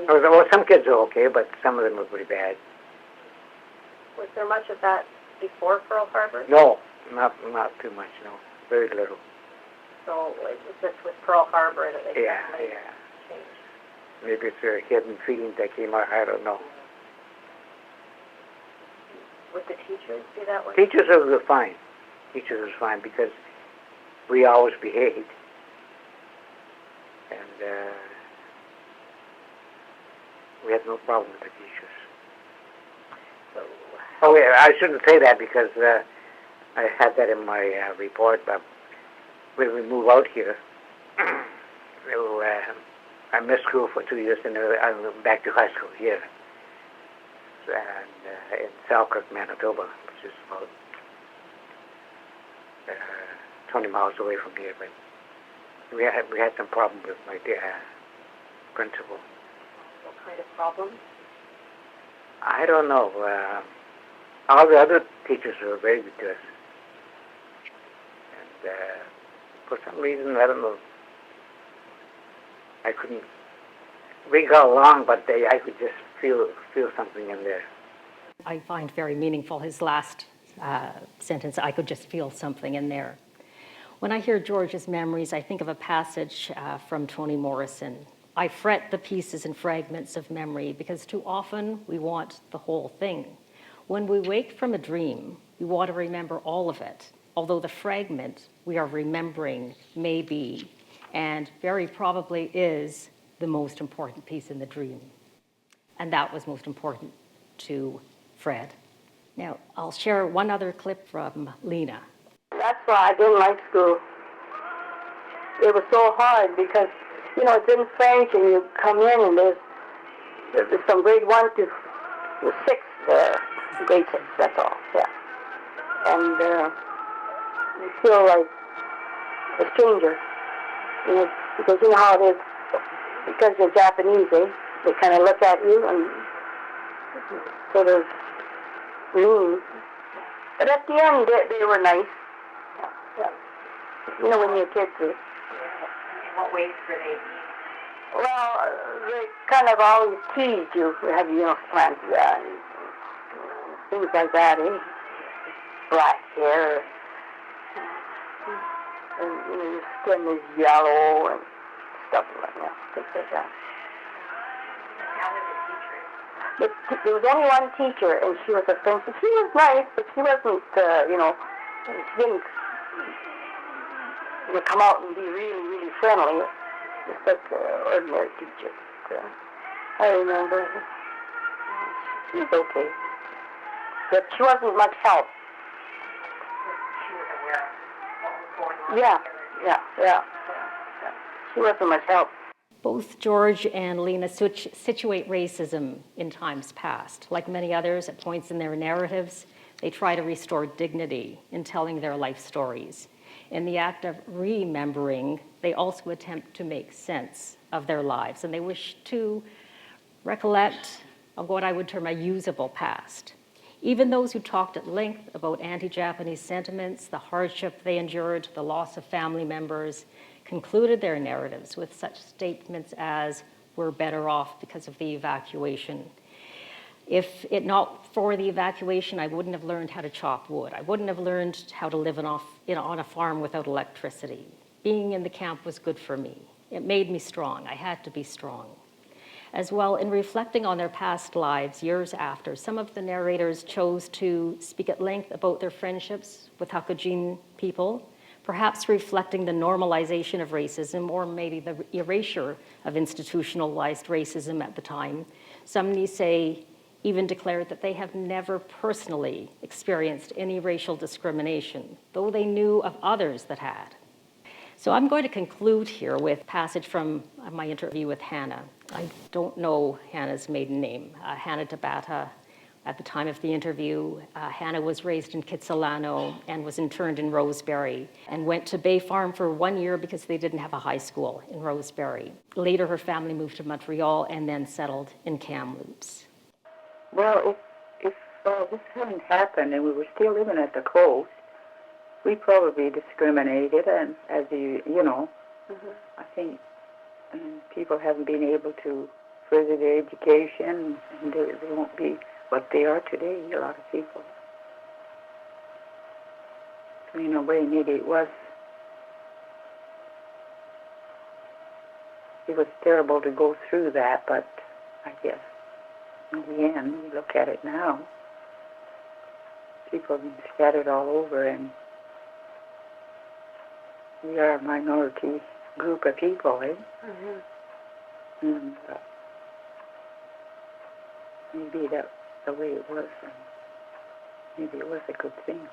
Well, some kids are okay, but some of them are pretty bad. Was there much of that before Pearl Harbor? No, not too much, no. Very little. So it was just with Pearl Harbor that they changed. Maybe it's a hidden feeling that came out, I don't know. Would the teachers be that way? Teachers were fine. Teachers were fine because we always behaved. And we had no problem with the teachers. So, yeah, I shouldn't say that because I had that in my report, but when we moved out here, I missed school for 2 years and I went back to high school here. And in Selkirk, Manitoba, which is about 20 miles away from here. But we had some problems with my principal. What kind of problems? I don't know. All the other teachers were very good to us. And for some reason, I don't know, I couldn't. We got along, but I could just feel something in there. I find very meaningful his last sentence, I could just feel something in there. When I hear George's memories, I think of a passage from Toni Morrison. I fret the pieces and fragments of memory because too often we want the whole thing. When we wake from a dream, we want to remember all of it, although the fragment we are remembering may be, and very probably is, the most important piece in the dream. And that was most important to Fred. Now, I'll share one other clip from Lena. That's why I didn't like school. It was so hard because, you know, it's in French and you come in and there's from grade 1 to 6 there. Grade 6, that's all, yeah. And you feel like a stranger, you know, because you know how it is, because you're Japanese, they kind of look at you and sort of mean. But at the end, they were nice. Yeah. You know, when you're kids. In what ways were they? Well, they kind of always teased you, have you know, plants and things like that, Black hair, and you know, your skin is yellow and stuff like that, things like that. But there was only one teacher, and she was a French. She was nice, but she wasn't, you know, she didn't come out and be really, really friendly. Just like an ordinary teacher. I remember. She was okay. But she wasn't much help. She was aware of what was going on. Yeah. She wasn't much help. Both George and Lena situate racism in times past. Like many others, at points in their narratives, they try to restore dignity in telling their life stories. In the act of remembering, they also attempt to make sense of their lives, and they wish to recollect of what I would term a usable past. Even those who talked at length about anti-Japanese sentiments, the hardship they endured, the loss of family members, concluded their narratives with such statements as, "We're better off because of the evacuation. If it not for the evacuation, I wouldn't have learned how to chop wood. I wouldn't have learned how to live on a farm without electricity. Being in the camp was good for me. It made me strong. I had to be strong." As well, in reflecting on their past lives years after, some of the narrators chose to speak at length about their friendships with Hakujin people, perhaps reflecting the normalization of racism or maybe the erasure of institutionalized racism at the time. Some Nisei even declared that they have never personally experienced any racial discrimination, though they knew of others that had. So I'm going to conclude here with a passage from my interview with Hannah. I don't know Hannah's maiden name, Hannah Tabata. At the time of the interview, Hannah was raised in Kitsilano and was interned in Roseberry and went to Bay Farm for 1 year because they didn't have a high school in Roseberry. Later, her family moved to Montreal and then settled in Kamloops. Well, if this hadn't happened and we were still living at the coast, we probably discriminated, and as you know, I think people haven't been able to further their education, and they won't be what they are today, a lot of people. So in a way, maybe it was terrible to go through that, but I guess in the end, we look at it now, people have been scattered all over, and we are a minority group of people, And maybe that's the way it was, and maybe it was a good thing.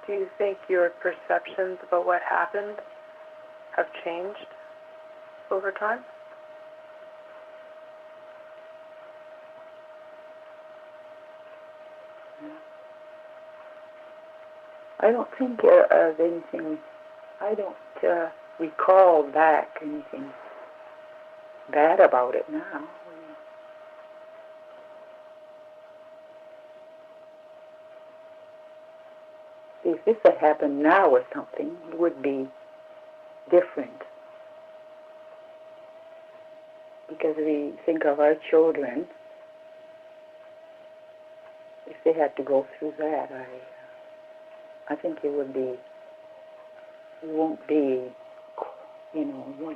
Do you think your perceptions about what happened have changed over time? I don't think of anything, I don't recall back anything bad about it now. If this had happened now or something, it would be different. Because we think of our children, if they had to go through that, I think it won't be, they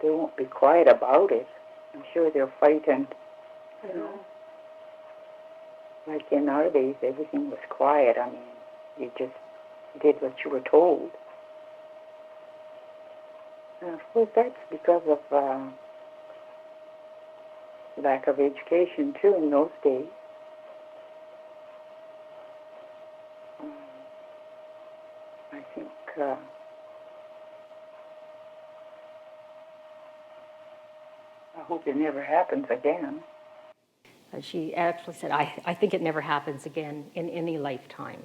won't be quiet about it. I'm sure they'll fight, and, like in our days, everything was quiet. I mean, you just did what you were told. And of course, that's because of lack of education too in those days. I think I hope it never happens again. She actually said, I think it never happens again in any lifetime.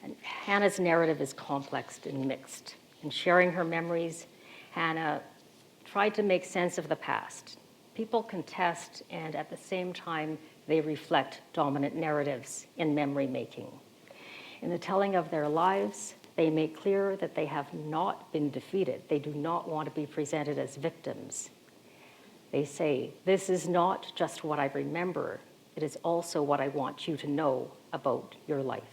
And Hannah's narrative is complex and mixed. In sharing her memories, Hannah tried to make sense of the past. People contest, and at the same time, they reflect dominant narratives in memory making. In the telling of their lives, they make clear that they have not been defeated. They do not want to be presented as victims. They say, this is not just what I remember, it is also what I want you to know about your life.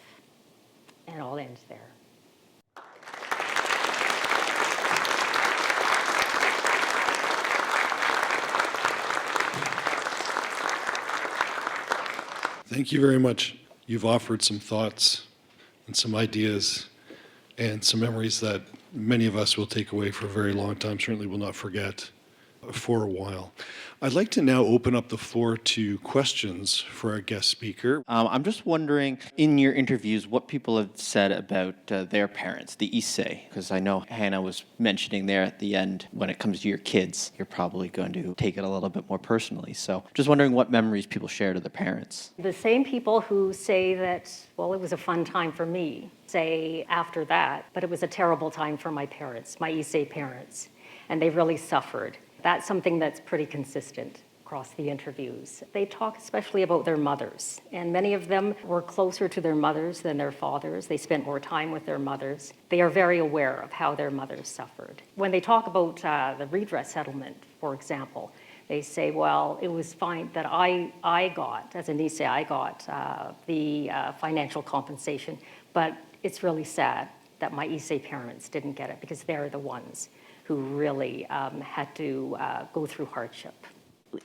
And I'll end there. Thank you very much. You've offered some thoughts and some ideas and some memories that many of us will take away for a very long time, certainly will not forget for a while. I'd like to now open up the floor to questions for our guest speaker. I'm just wondering, in your interviews, what people have said about their parents, the Issei, because I know Hannah was mentioning there at the end, when it comes to your kids, you're probably going to take it a little bit more personally. So just wondering what memories people share to their parents. The same people who say that, well, it was a fun time for me, say after that, but it was a terrible time for my parents, my Issei parents, and they really suffered. That's something that's pretty consistent across the interviews. They talk especially about their mothers, and many of them were closer to their mothers than their fathers. They spent more time with their mothers. They are very aware of how their mothers suffered. When they talk about the redress settlement, for example, they say, well, it was fine that I got, as an Issei, I got the financial compensation, but it's really sad that my Issei parents didn't get it because they're the ones who really had to go through hardship.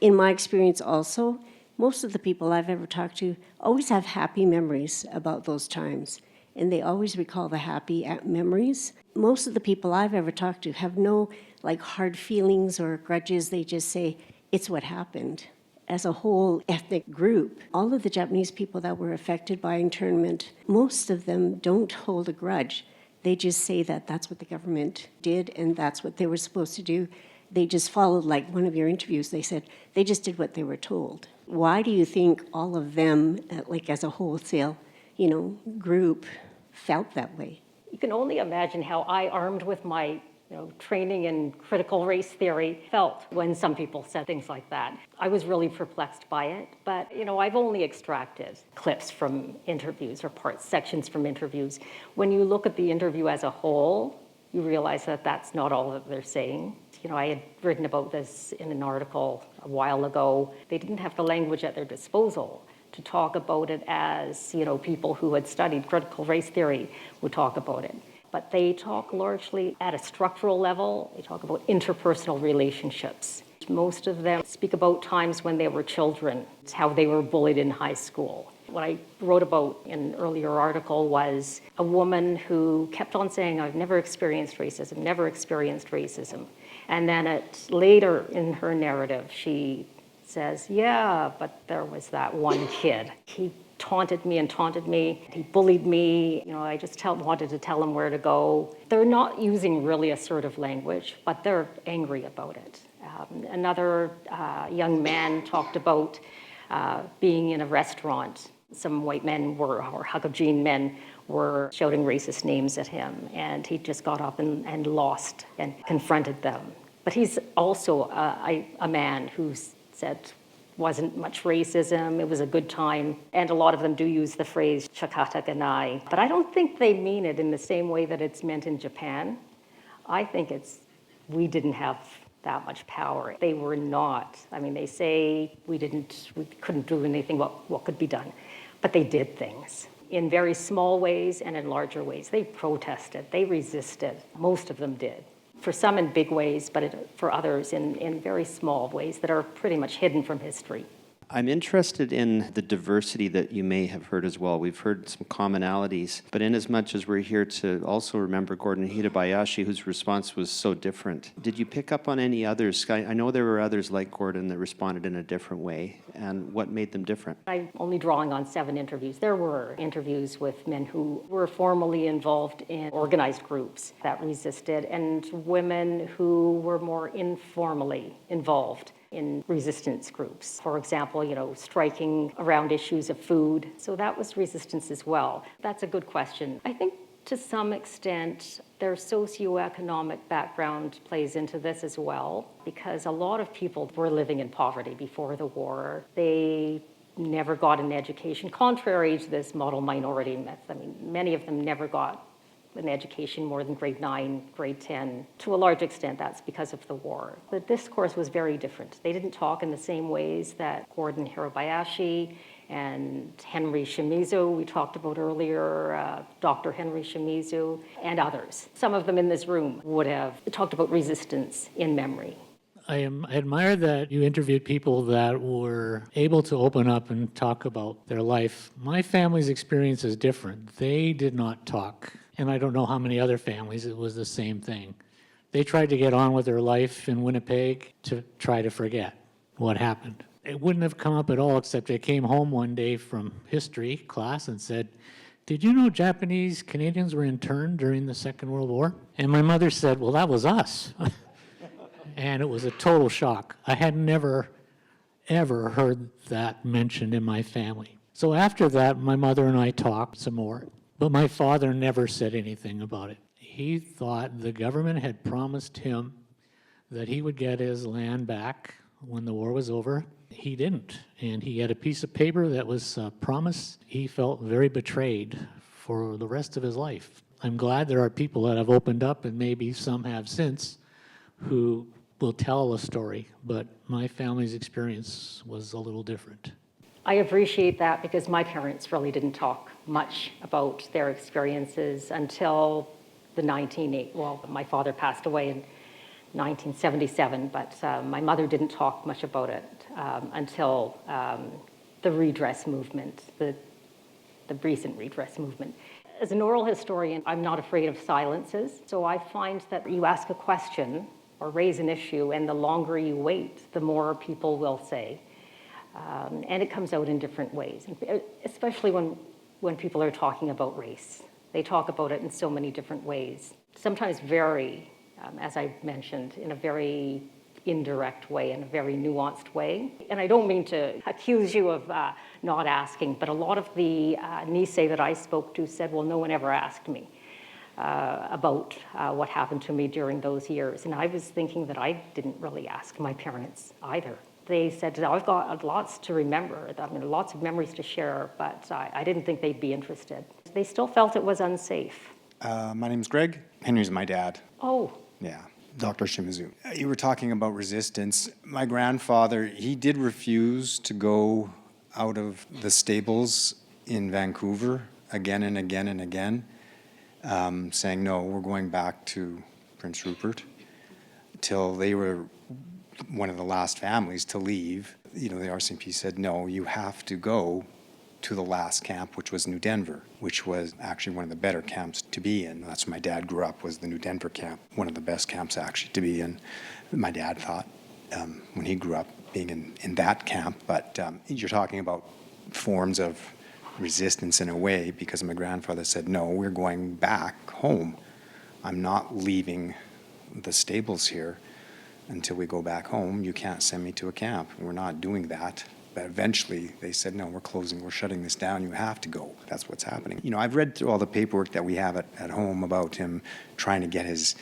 In my experience also, most of the people I've ever talked to always have happy memories about those times, and they always recall the happy memories. Most of the people I've ever talked to have no hard feelings or grudges. They just say, it's what happened. As a whole ethnic group, all of the Japanese people that were affected by internment, most of them don't hold a grudge. They just say that that's what the government did and that's what they were supposed to do. They just followed, like one of your interviews, they said they just did what they were told. Why do you think all of them, as a wholesale, group, felt that way? You can only imagine how I, armed with my training in critical race theory, felt when some people said things like that. I was really perplexed by it, but I've only extracted clips from interviews or sections from interviews. When you look at the interview as a whole, you realize that that's not all that they're saying. I had written about this in an article a while ago. They didn't have the language at their disposal to talk about it as, people who had studied critical race theory would talk about it. But they talk largely at a structural level. They talk about interpersonal relationships. Most of them speak about times when they were children, how they were bullied in high school. What I wrote about in an earlier article was a woman who kept on saying, I've never experienced racism, never experienced racism. And then later in her narrative, she says, yeah, but there was that one kid. He taunted me and taunted me. He bullied me. I just wanted to tell him where to go. They're not using really assertive language, but they're angry about it. Another young man talked about being in a restaurant. Some white men or Hakujin men were shouting racist names at him, and he just got up and lost and confronted them. But he's also a man who said, wasn't much racism, it was a good time. And a lot of them do use the phrase shakata ganai. But I don't think they mean it in the same way that it's meant in Japan. I think we didn't have that much power. They were not. They say we couldn't do anything, what could be done. But they did things in very small ways and in larger ways. They protested, they resisted. Most of them did. For some in big ways, but for others in very small ways that are pretty much hidden from history. I'm interested in the diversity that you may have heard as well. We've heard some commonalities, but in as much as we're here to also remember Gordon Hirabayashi, whose response was so different, did you pick up on any others? I know there were others like Gordon that responded in a different way, and what made them different? I'm only drawing on 7 interviews. There were interviews with men who were formally involved in organized groups that resisted, and women who were more informally involved in resistance groups. For example, striking around issues of food. So that was resistance as well. That's a good question. I think to some extent, their socioeconomic background plays into this as well, because a lot of people were living in poverty before the war. They never got an education, contrary to this model minority myth. I mean, many of them never got an education more than grade 9, grade 10. To a large extent, that's because of the war. The discourse was very different. They didn't talk in the same ways that Gordon Hirabayashi and Henry Shimizu, we talked about earlier, Dr. Henry Shimizu, and others. Some of them in this room would have talked about resistance in memory. I admire that you interviewed people that were able to open up and talk about their life. My family's experience is different. They did not talk. And I don't know how many other families it was the same thing. They tried to get on with their life in Winnipeg to try to forget what happened. It wouldn't have come up at all, except they came home one day from history class and said, "Did you know Japanese Canadians were interned during the Second World War?" And my mother said, "Well, that was us." And it was a total shock. I had never, ever heard that mentioned in my family. So after that, my mother and I talked some more. But my father never said anything about it. He thought the government had promised him that he would get his land back when the war was over. He didn't. And he had a piece of paper that was promised. He felt very betrayed for the rest of his life. I'm glad there are people that have opened up, and maybe some have since, who will tell a story. But my family's experience was a little different. I appreciate that, because my parents really didn't talk much about their experiences until the my father passed away in 1977, but my mother didn't talk much about it until the redress movement, the recent redress movement. As an oral historian, I'm not afraid of silences, so I find that you ask a question or raise an issue, and the longer you wait, the more people will say. And it comes out in different ways, especially when people are talking about race. They talk about it in so many different ways, sometimes very, as I mentioned, in a very indirect way, in a very nuanced way. And I don't mean to accuse you of not asking, but a lot of the Nisei that I spoke to said, well, no one ever asked me about what happened to me during those years. And I was thinking that I didn't really ask my parents either. They said, I've got lots to remember, lots of memories to share, but I didn't think they'd be interested. They still felt it was unsafe. My name's Greg. Henry's my dad. Oh. Yeah, Dr. Shimizu. You were talking about resistance. My grandfather, he did refuse to go out of the stables in Vancouver again and again and again, saying, no, we're going back to Prince Rupert, till they were one of the last families to leave. The RCMP said, no, you have to go to the last camp, which was New Denver, which was actually one of the better camps to be in. That's where my dad grew up, was the New Denver camp, one of the best camps actually to be in. My dad thought when he grew up being in that camp, but you're talking about forms of resistance in a way, because my grandfather said, no, we're going back home. I'm not leaving the stables here until we go back home. You can't send me to a camp. We're not doing that. But eventually they said, no, we're shutting this down. You have to go. That's what's happening. I've read through all the paperwork that we have at home about him trying to get his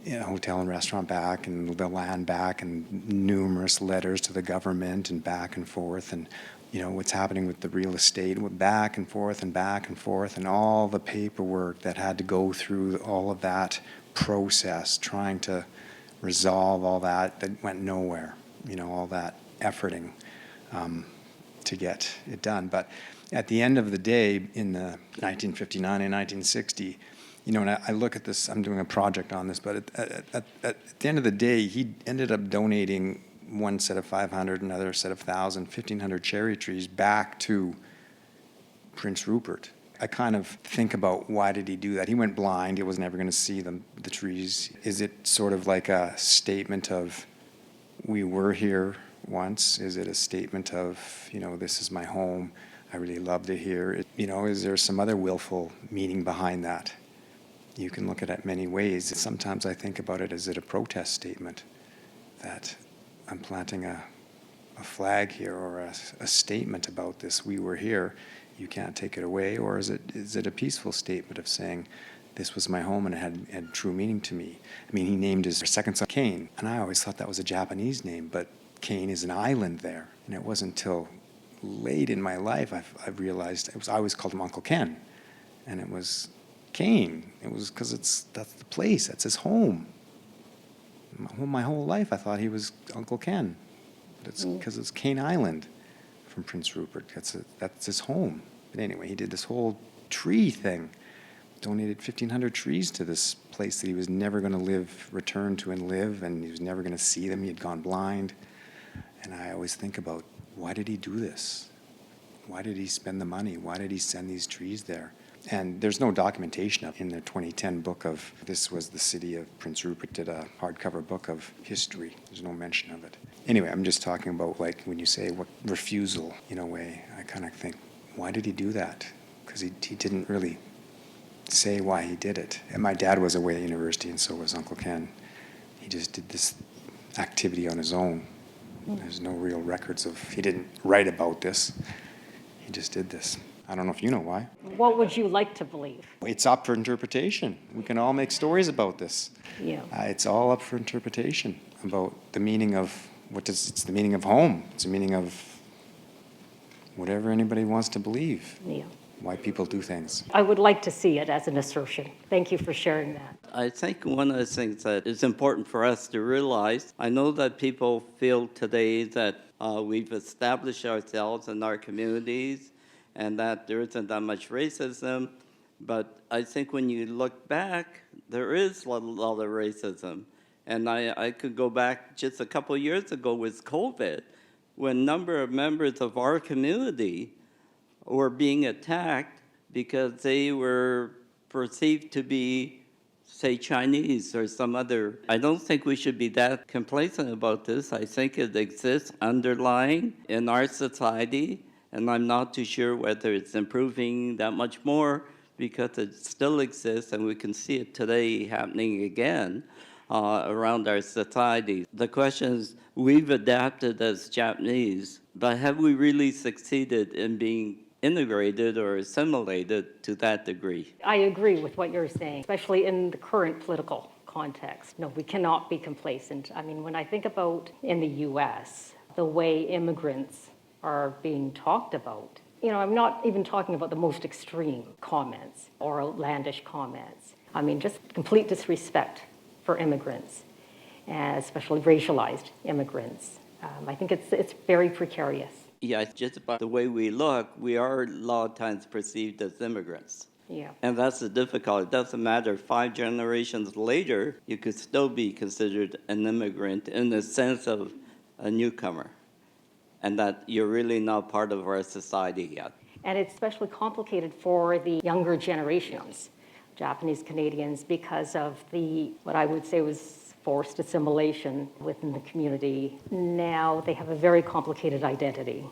hotel and restaurant back and the land back, and numerous letters to the government and back and forth, and what's happening with the real estate, back and forth and back and forth, and all the paperwork that had to go through all of that process, trying to resolve all that went nowhere, all that efforting to get it done. But at the end of the day, in the 1959 and 1960, and I look at this, I'm doing a project on this, but at the end of the day, he ended up donating one set of 500, another set of 1,000, 1,500 cherry trees back to Prince Rupert. I kind of think about why did he do that? He went blind. He was never going to see the trees. Is it sort of like a statement of we were here once? Is it a statement of, this is my home. I really love it here. Is there some other willful meaning behind that? You can look at it many ways. Sometimes I think about it as a protest statement that I'm planting a flag here or a statement about this. We were here. You can't take it away. Or is it a peaceful statement of saying, this was my home and it had true meaning to me? I mean, he named his second son Kane, and I always thought that was a Japanese name, but Kane is an island there. And it wasn't until late in my life I've realized I always called him Uncle Ken, and it was Kane. It was because that's the place, that's his home. My whole life I thought he was Uncle Ken, but it's because it's Kane Island from Prince Rupert. That's his home. But anyway, he did this whole tree thing, donated 1,500 trees to this place that he was never going to return to and live, and he was never going to see them. He had gone blind. And I always think about, why did he do this? Why did he spend the money? Why did he send these trees there? And there's no documentation of in the 2010 book of, this was the city of Prince Rupert, did a hardcover book of history. There's no mention of it. Anyway, I'm just talking about, like, when you say what refusal, in a way, I kind of think, why did he do that? Because he didn't really say why he did it. And my dad was away at university, and so was Uncle Ken. He just did this activity on his own. There's no real records he didn't write about this. He just did this. I don't know if you know why. What would you like to believe? It's up for interpretation. We can all make stories about this. Yeah. It's all up for interpretation about the meaning of, it's the meaning of home. It's the meaning of whatever anybody wants to believe. Yeah. Why people do things. I would like to see it as an assertion. Thank you for sharing that. I think one of the things that is important for us to realize, I know that people feel today that we've established ourselves in our communities and that there isn't that much racism, but I think when you look back, there is a lot of racism. And I could go back just a couple of years ago with COVID, when a number of members of our community were being attacked because they were perceived to be, say, Chinese or some other. I don't think we should be that complacent about this. I think it exists underlying in our society, and I'm not too sure whether it's improving that much more because it still exists, and we can see it today happening again around our society. The question is, we've adapted as Japanese, but have we really succeeded in being integrated or assimilated to that degree? I agree with what you're saying, especially in the current political context. No, we cannot be complacent. I mean, when I think about in the U.S., the way immigrants are being talked about, I'm not even talking about the most extreme comments or outlandish comments. I mean, just complete disrespect for immigrants, especially racialized immigrants. I think it's very precarious. Yeah, just about the way we look, we are a lot of times perceived as immigrants. Yeah. And that's the difficulty. It doesn't matter, 5 generations later, you could still be considered an immigrant in the sense of a newcomer, and that you're really not part of our society yet. And it's especially complicated for the younger generations, Japanese Canadians, because of what I would say was forced assimilation within the community. Now they have a very complicated identity,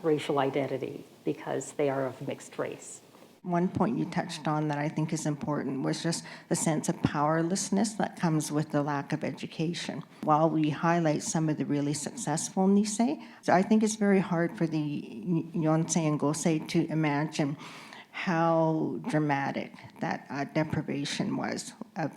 racial identity, because they are of mixed race. One point you touched on that I think is important was just the sense of powerlessness that comes with the lack of education. While we highlight some of the really successful Nisei, I think it's very hard for the Yonsei and Gosei to imagine how dramatic that deprivation was of,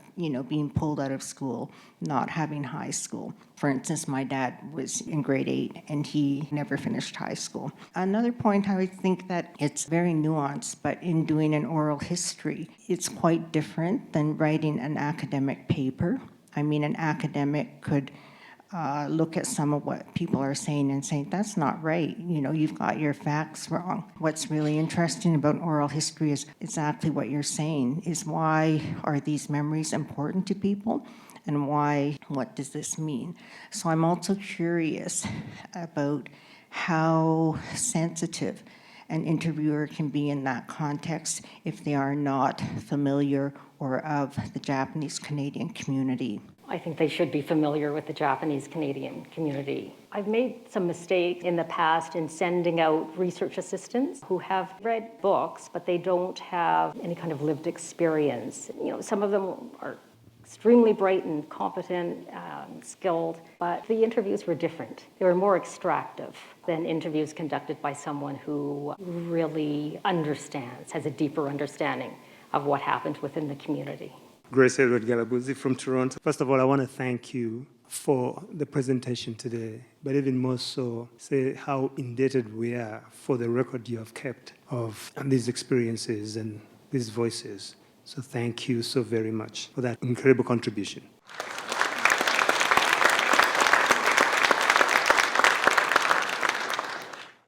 being pulled out of school, not having high school. For instance, my dad was in grade 8 and he never finished high school. Another point, I would think that it's very nuanced, but in doing an oral history, it's quite different than writing an academic paper. I mean, an academic could look at some of what people are saying and say, that's not right. You've got your facts wrong. What's really interesting about oral history is exactly what you're saying, is why are these memories important to people? and why, what does this mean? So I'm also curious about how sensitive an interviewer can be in that context if they are not familiar or of the Japanese Canadian community. I think they should be familiar with the Japanese Canadian community. I've made some mistakes in the past in sending out research assistants who have read books, but they don't have any kind of lived experience. Some of them are extremely bright and competent, skilled, but the interviews were different. They were more extractive than interviews conducted by someone who really understands, has a deeper understanding of what happened within the community. Grace Edward Galabuzi from Toronto. First of all, I want to thank you for the presentation today, but even more so, say how indebted we are for the record you have kept of these experiences and these voices. So thank you so very much for that incredible contribution.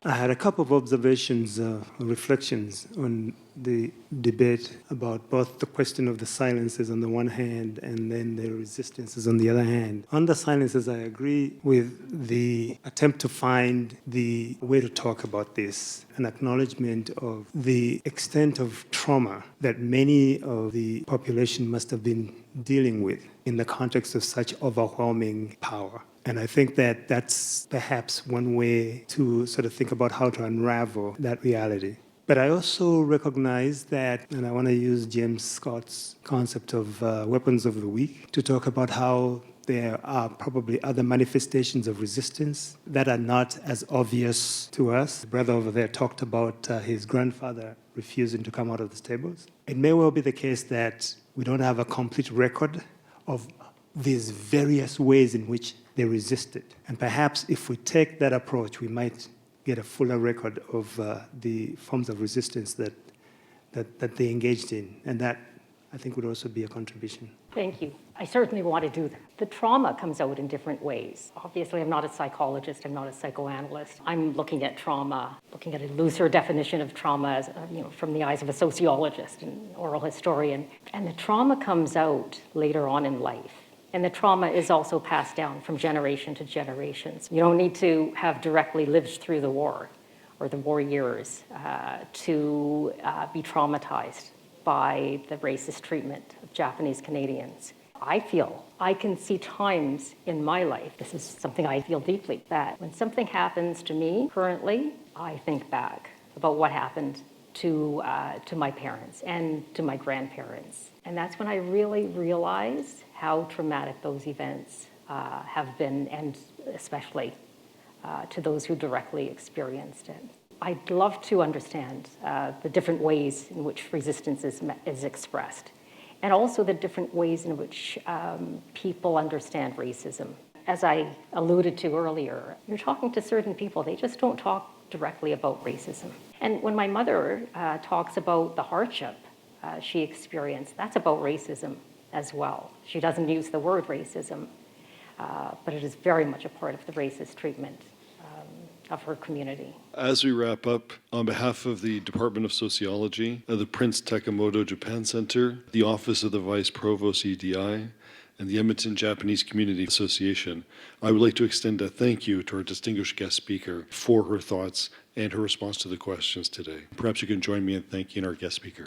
I had a couple of observations, reflections on the debate about both the question of the silences on the one hand and then the resistances on the other hand. On the silences, I agree with the attempt to find the way to talk about this, an acknowledgement of the extent of trauma that many of the population must have been dealing with in the context of such overwhelming power. And I think that that's perhaps one way to sort of think about how to unravel that reality. But I also recognize that, and I want to use James Scott's concept of weapons of the weak to talk about how there are probably other manifestations of resistance that are not as obvious to us. The brother over there talked about his grandfather refusing to come out of the stables. It may well be the case that we don't have a complete record of these various ways in which they resisted. And perhaps if we take that approach, we might get a fuller record of the forms of resistance that they engaged in. And that, I think, would also be a contribution. Thank you. I certainly want to do that. The trauma comes out in different ways. Obviously, I'm not a psychologist. I'm not a psychoanalyst. I'm looking at trauma, looking at a looser definition of trauma as, from the eyes of a sociologist and oral historian. And the trauma comes out later on in life. And the trauma is also passed down from generation to generations. You don't need to have directly lived through the war or the war years to be traumatized by the racist treatment of Japanese Canadians. I feel I can see times in my life, this is something I feel deeply, that when something happens to me currently, I think back about what happened to my parents and to my grandparents. And that's when I really realized how traumatic those events have been, and especially to those who directly experienced it. I'd love to understand the different ways in which resistance is expressed, and also the different ways in which people understand racism. As I alluded to earlier, you're talking to certain people, they just don't talk directly about racism. And when my mother talks about the hardship she experienced, that's about racism as well. She doesn't use the word racism, but it is very much a part of the racist treatment of her community. As we wrap up, on behalf of the Department of Sociology, the Prince Takamado Japan Center, the Office of the Vice-Provost EDI, and the Edmonton Japanese Community Association, I would like to extend a thank you to our distinguished guest speaker for her thoughts and her response to the questions today. Perhaps you can join me in thanking our guest speaker.